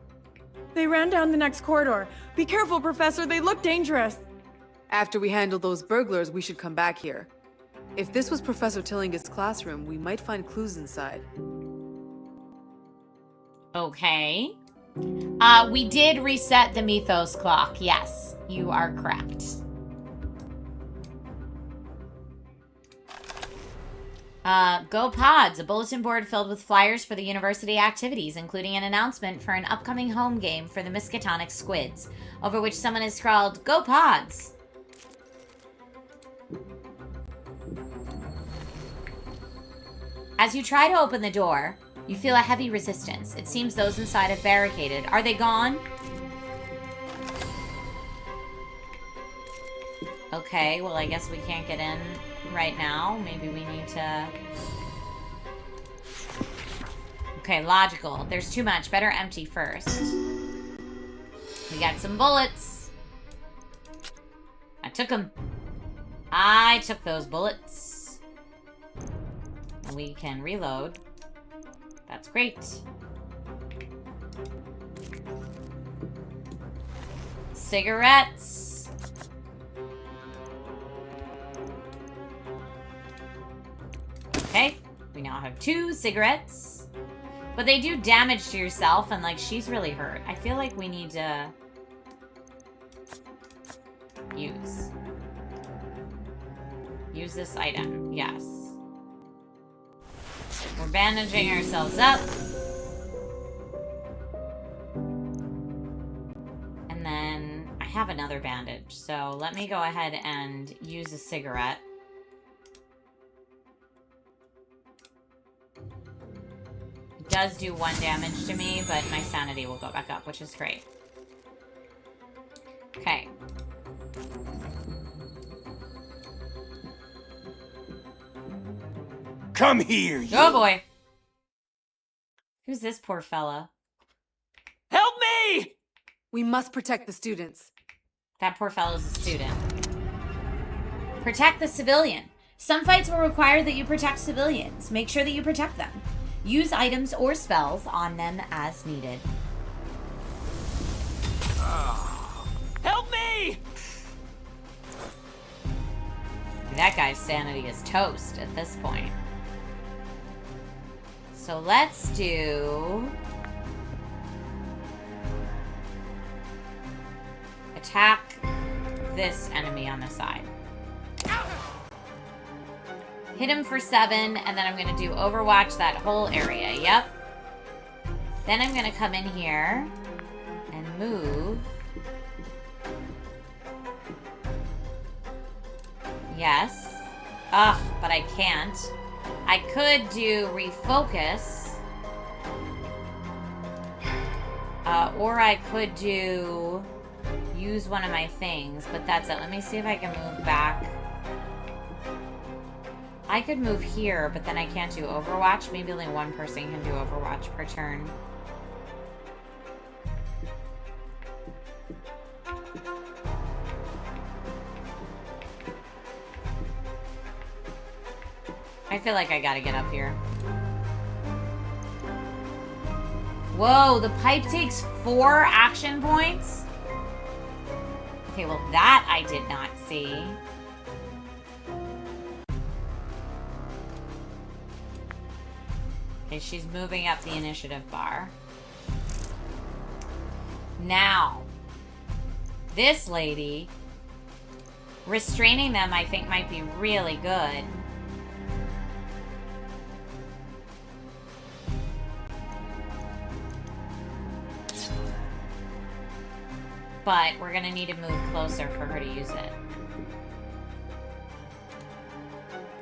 They ran down the next corridor. Be careful, Professor. They look dangerous. After we handle those burglars, we should come back here. If this was Professor Tillingist's classroom, we might find clues inside. Okay. We did reset the Mythos clock. Yes, you are correct. Go Pods, a bulletin board filled with flyers for the university activities, including an announcement for an upcoming home game for the Miskatonic Squids, over which someone has scrawled, Go Pods! As you try to open the door, you feel a heavy resistance. It seems those inside have barricaded. Are they gone? Okay, well, I guess we can't get in right now. Maybe we need to... Okay, logical. There's too much. Better empty first. We got some bullets. I took them. I took those bullets. We can reload. That's great. Cigarettes. Okay, we now have 2 cigarettes. But they do damage to yourself, and, like, she's really hurt. I feel like we need to... Use this item. Yes. We're bandaging ourselves up. And then I have another bandage, so let me go ahead and use a cigarette. It does do 1 damage to me, but my sanity will go back up, which is great. Okay. Come here, you! Oh boy. Who's this poor fella? Help me! We must protect the students. That poor fellow's a student. Protect the civilian. Some fights will require that you protect civilians. Make sure that you protect them. Use items or spells on them as needed. Help me! That guy's sanity is toast at this point. So let's do... Attack this enemy on the side. Hit him for 7, and then I'm going to do Overwatch that whole area. Yep. Then I'm going to come in here and move. Yes. Ugh, but I can't. I could do Refocus. Or I could do... Use one of my things, but that's it. Let me see if I can move back. I could move here, but then I can't do Overwatch. Maybe only one person can do Overwatch per turn. I feel like I gotta get up here. Whoa, the pipe takes 4 action points? Okay, well that I did not see. Okay, she's moving up the initiative bar. Now, this lady, restraining them I think might be really good. But we're gonna need to move closer for her to use it.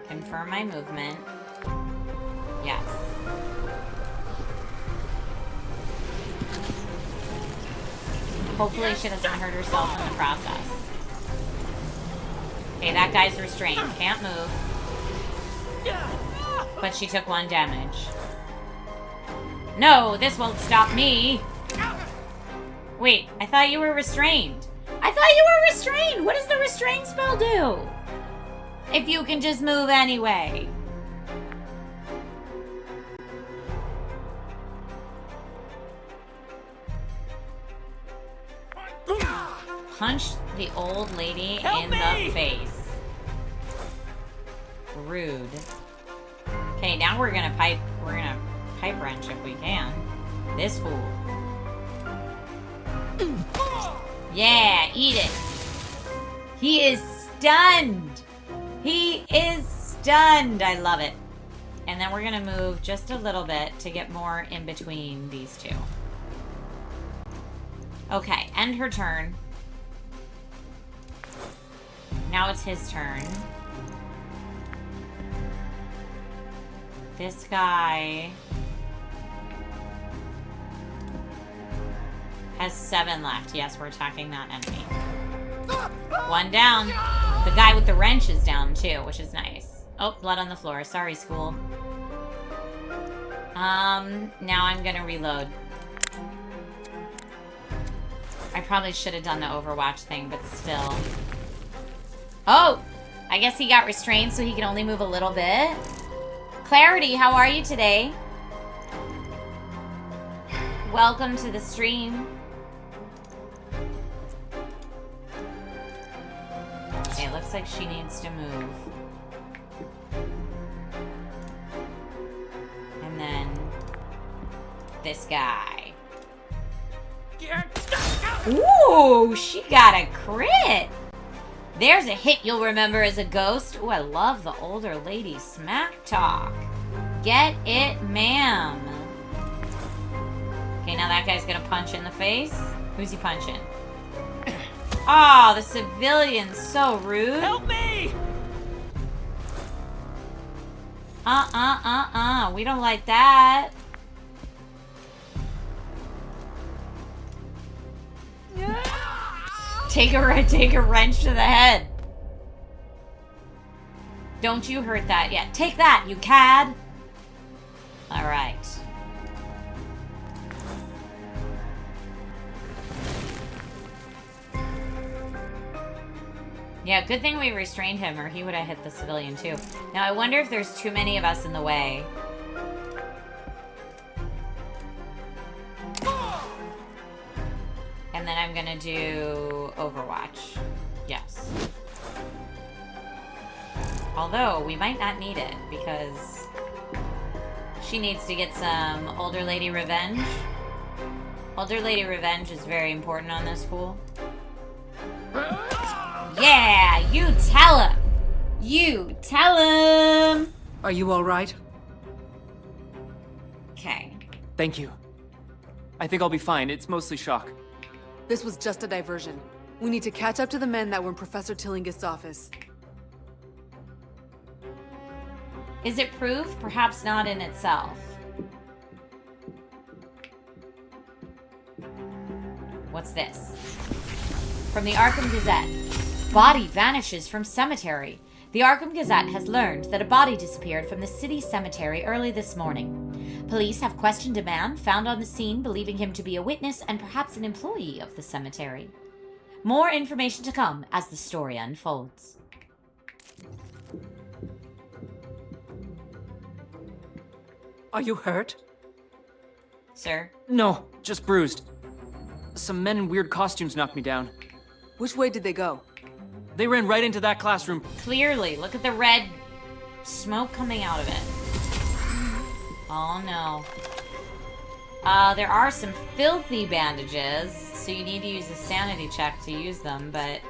Confirm my movement. Yes. Hopefully she doesn't hurt herself in the process. Okay, that guy's restrained. Can't move. But she took 1 damage. No, this won't stop me. Wait, I thought you were restrained. I thought you were restrained. What does the restrain spell do? If you can just move anyway. Punch the old lady in the face. Rude. Okay, now we're gonna pipe wrench if we can. This fool. Yeah, eat it. He is stunned. He is stunned. I love it. And then we're gonna move just a little bit to get more in between these two. Okay, end her turn. Now it's his turn. This guy has 7 left. Yes, we're attacking that enemy. 1 down. The guy with the wrench is down too, which is nice. Oh, blood on the floor. Sorry, school. Now I'm gonna reload. I probably should have done the Overwatch thing, but still. Oh! I guess he got restrained so he can only move a little bit. Clarity, how are you today? Welcome to the stream. Okay, it looks like she needs to move. And then this guy. Ooh, she got a crit. There's a hit you'll remember as a ghost. Ooh, I love the older lady smack talk. Get it, ma'am. Okay, now that guy's gonna punch in the face. Who's he punching? Oh, the civilian's so rude. Help me! We don't like that. Take a wrench to the head. Don't you hurt that yet. Take that, you cad. All right. Yeah, good thing we restrained him or he would have hit the civilian too. Now I wonder if there's too many of us in the way. And then I'm gonna do Overwatch. Yes. Although, we might not need it, because she needs to get some older lady revenge. Older lady revenge is very important on this fool. Yeah! You tell him! You tell him! Are you alright? Okay. Thank you. I think I'll be fine. It's mostly shock. This was just a diversion. We need to catch up to the men that were in Professor Tillingist's office. Is it proof? Perhaps not in itself. What's this? From the Arkham Gazette. Body vanishes from cemetery. The Arkham Gazette has learned that a body disappeared from the city cemetery early this morning. Police have questioned a man found on the scene, believing him to be a witness and perhaps an employee of the cemetery. More information to come as the story unfolds. Are you hurt? Sir? No, just bruised. Some men in weird costumes knocked me down. Which way did they go? They ran right into that classroom. Clearly, look at the red smoke coming out of it. Oh no. There are some filthy bandages, so you need to use a sanity check to use them, but...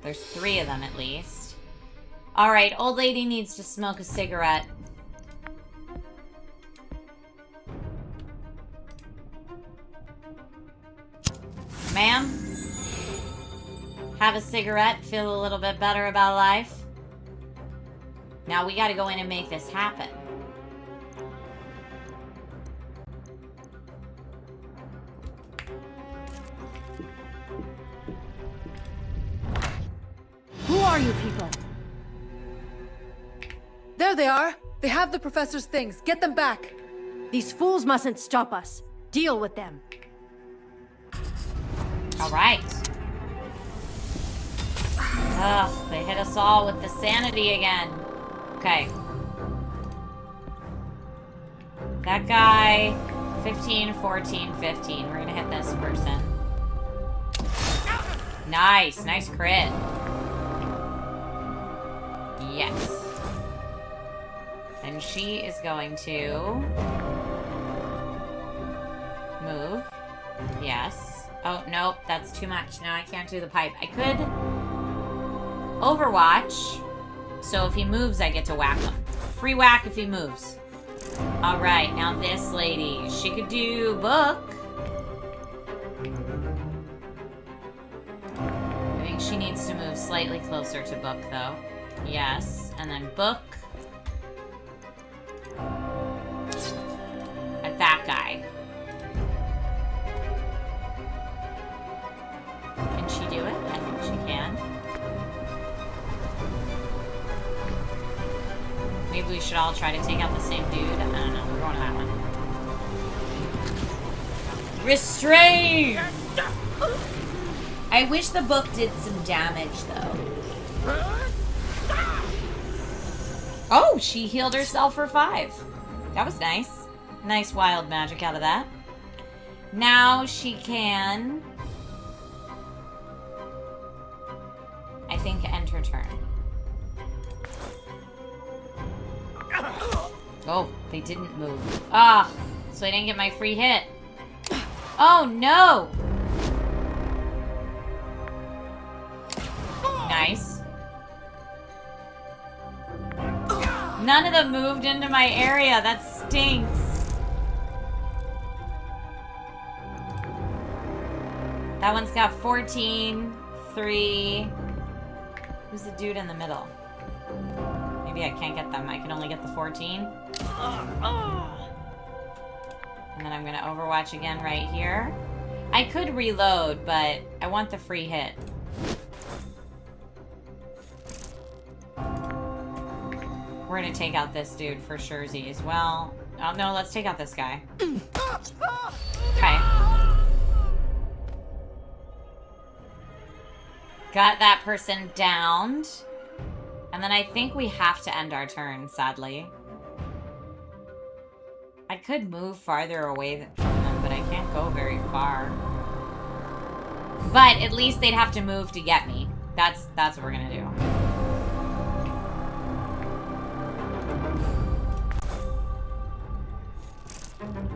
There's 3 of them at least. Alright, old lady needs to smoke a cigarette. Ma'am? Have a cigarette, feel a little bit better about life? Now we gotta go in and make this happen. Who are you people? There they are! They have the professor's things. Get them back! These fools mustn't stop us. Deal with them. Alright. Ugh, they hit us all with the sanity again. Okay. That guy, 15, 14, 15. We're gonna hit this person. Nice, nice crit. Yes. And she is going to move. Yes. Oh, nope, that's too much. Now I can't do the pipe. I could Overwatch. So if he moves, I get to whack him. Free whack if he moves. Alright, now this lady. She could do book. I think she needs to move slightly closer to book, though. Yes, and then book. At that guy. Can she do it? I think she can. Maybe we should all try to take out the same dude. I don't know. We're going to that one. Restrain! I wish the book did some damage, though. Oh, she healed herself for 5. That was nice. Nice wild magic out of that. Now she can... I think end her turn. Oh, they didn't move. Ah, so I didn't get my free hit. Oh, no! Nice. None of them moved into my area. That stinks. That one's got 14, 3. Who's the dude in the middle? Maybe I can't get them. I can only get the 14. And then I'm going to Overwatch again right here. I could reload, but I want the free hit. We're going to take out this dude for suresy as well. Oh, no, let's take out this guy. Okay. Got that person downed. And then I think we have to end our turn, sadly. I could move farther away from them, but I can't go very far. But at least they'd have to move to get me. That's what we're gonna do.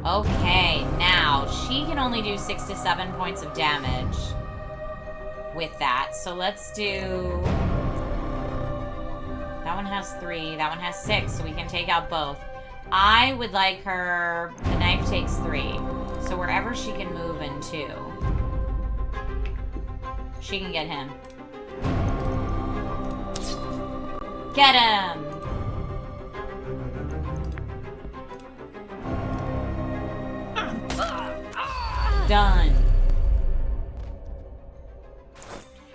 Okay, now she can only do 6 to 7 points of damage with that. So let's do... That one has 3, that one has 6, so we can take out both. I would like her... The knife takes 3. So wherever she can move into, she can get him. Get him! Done.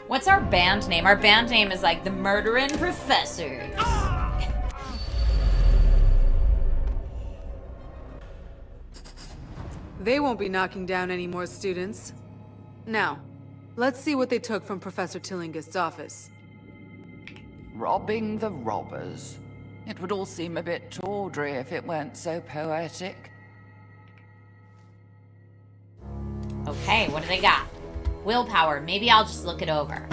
What's our band name? Our band name is like the Murdering Professors. They won't be knocking down any more students. Now, let's see what they took from Professor Tillingist's office. robbing the robbers. It would all seem a bit tawdry if it weren't so poetic. Okay, what do they got? Willpower. Maybe I'll just look it over.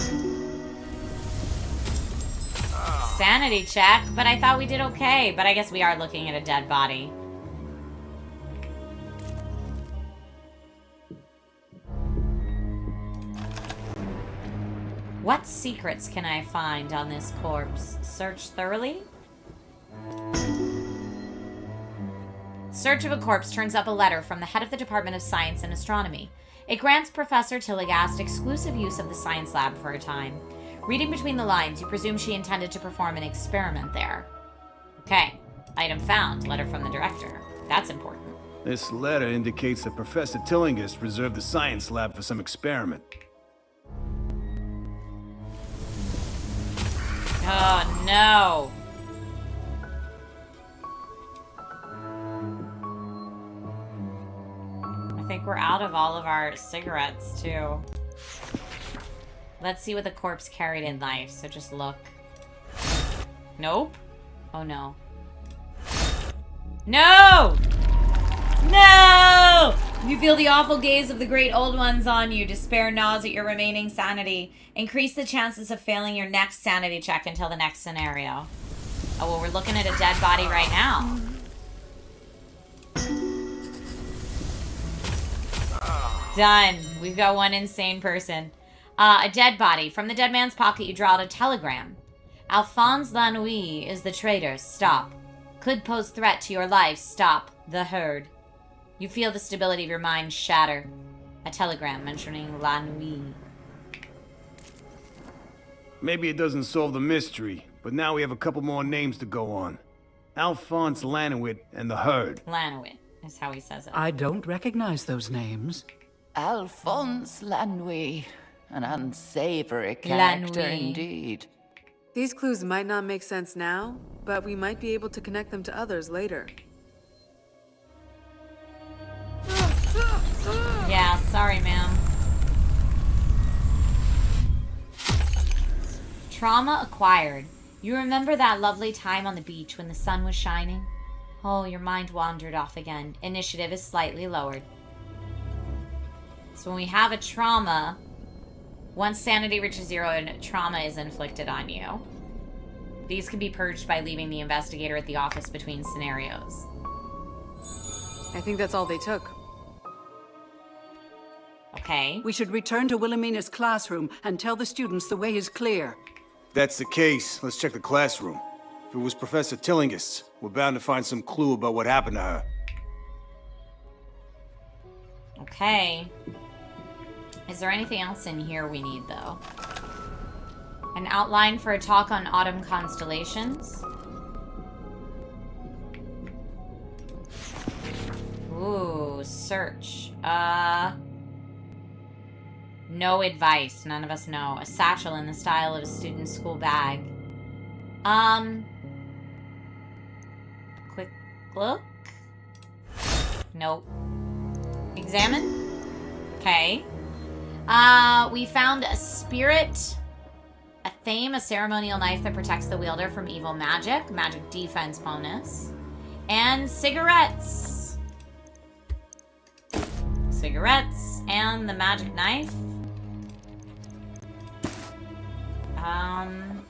Sanity check, but I thought we did okay. But I guess we are looking at a dead body. What secrets can I find on this corpse? Search thoroughly? Search of a corpse turns up a letter from the head of the Department of Science and Astronomy. It grants Professor Tilligast exclusive use of the science lab for a time. Reading between the lines, you presume she intended to perform an experiment there. Okay. Item found. Letter from the director. That's important. This letter indicates that Professor Tillinghast reserved the science lab for some experiment. Oh, no. I think we're out of all of our cigarettes, too. Let's see what the corpse carried in life, so just look. Nope. Oh, no. No! No! You feel the awful gaze of the great old ones on you. Despair gnaws at your remaining sanity. Increase the chances of failing your next sanity check until the next scenario. Oh, well, we're looking at a dead body right now. Done. We've got one insane person. A dead body. From the dead man's pocket, you draw out a telegram. Alphonse Lanouille is the traitor. Stop. Could pose threat to your life. Stop. The herd. You feel the stability of your mind shatter. A telegram mentioning Lanouille. Maybe it doesn't solve the mystery, but now we have a couple more names to go on. Alphonse Lanouille and the herd. Lanouille is how he says it. I don't recognize those names. Alphonse Lanouille. An unsavory character indeed. These clues might not make sense now, but we might be able to connect them to others later. Yeah, sorry, ma'am. Trauma acquired. You remember that lovely time on the beach when the sun was shining? Oh, your mind wandered off again. Initiative is slightly lowered. So when we have a trauma, once sanity reaches 0 and trauma is inflicted on you, these can be purged by leaving the investigator at the office between scenarios. I think that's all they took. Okay. We should return to Wilhelmina's classroom and tell the students the way is clear. If that's the case, let's check the classroom. If it was Professor Tillinghast, we're bound to find some clue about what happened to her. Okay. Is there anything else in here we need, though? An outline for a talk on autumn constellations. Ooh, search. No advice. None of us know. A satchel in the style of a student's school bag. Quick look. Nope. Examine. Okay. We found a spirit, a thame, a ceremonial knife that protects the wielder from evil magic, magic defense bonus, and cigarettes. Cigarettes and the magic knife.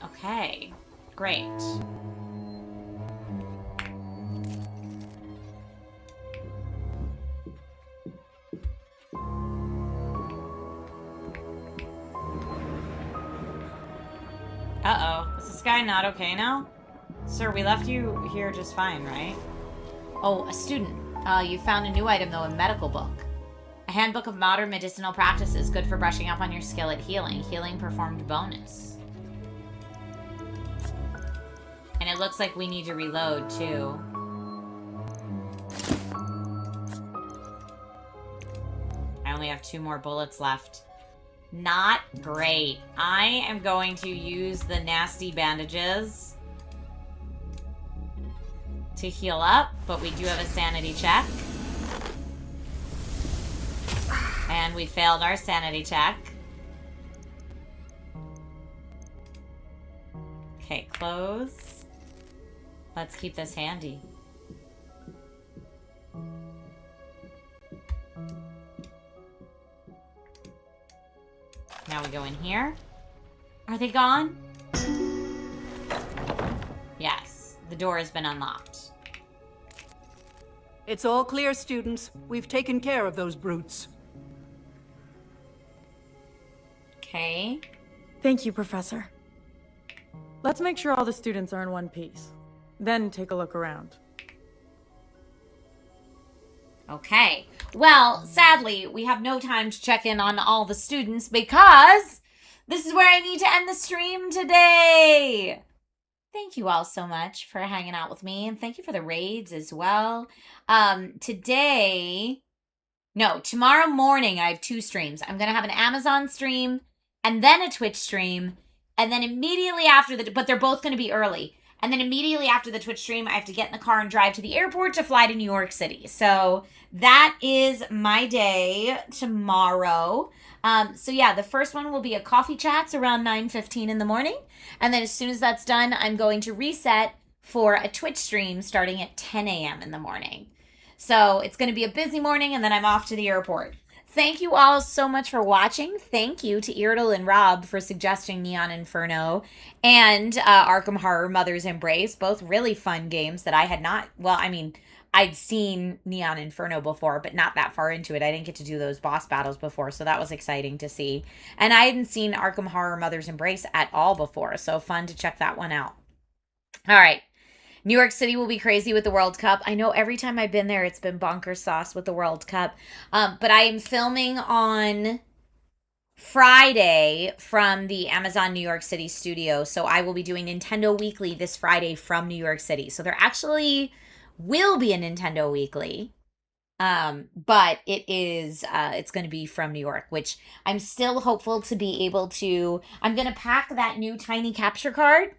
Okay. Great. Uh-oh. Is this guy not okay now? Sir, we left you here just fine, right? Oh, a student. You found a new item, though, a medical book. A handbook of modern medicinal practices, good for brushing up on your skill at healing. Healing performed bonus. And it looks like we need to reload, too. I only have 2 more bullets left. Not great. I am going to use the nasty bandages to heal up, but we do have a sanity check. And we failed our sanity check. Okay, close. Let's keep this handy. Now we go in here. Are they gone? Yes, the door has been unlocked. It's all clear, students. We've taken care of those brutes. Okay. Thank you, Professor. Let's make sure all the students are in one piece. Then take a look around. Okay. Well, sadly, we have no time to check in on all the students because this is where I need to end the stream today. Thank you all so much for hanging out with me, and thank you for the raids as well. Tomorrow morning I have 2 streams. I'm going to have an Amazon stream and then a Twitch stream, and then immediately after but they're both going to be early. And then immediately after the Twitch stream, I have to get in the car and drive to the airport to fly to New York City. So that is my day tomorrow. The first one will be a coffee chats around 9:15 in the morning. And then as soon as that's done, I'm going to reset for a Twitch stream starting at 10 a.m. in the morning. So it's going to be a busy morning, and then I'm off to the airport. Thank you all so much for watching. Thank you to Irdal and Rob for suggesting Neon Inferno and Arkham Horror Mother's Embrace. Both really fun games that I had not... I'd seen Neon Inferno before, but not that far into it. I didn't get to do those boss battles before, so that was exciting to see. And I hadn't seen Arkham Horror Mother's Embrace at all before, so fun to check that one out. All right. New York City will be crazy with the World Cup. I know every time I've been there, it's been bonkers sauce with the World Cup. But I am filming on Friday from the Amazon New York City studio. So I will be doing Nintendo Weekly this Friday from New York City. So there actually will be a Nintendo Weekly. But it's going to be from New York, which I'm still hopeful to be able to. I'm going to pack that new tiny capture card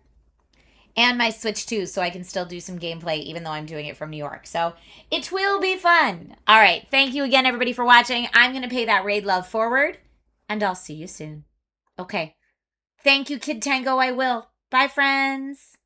and my Switch too, so I can still do some gameplay even though I'm doing it from New York. So it will be fun. All right. Thank you again, everybody, for watching. I'm going to pay that raid love forward, and I'll see you soon. Okay. Thank you, Kid Tango. I will. Bye, friends.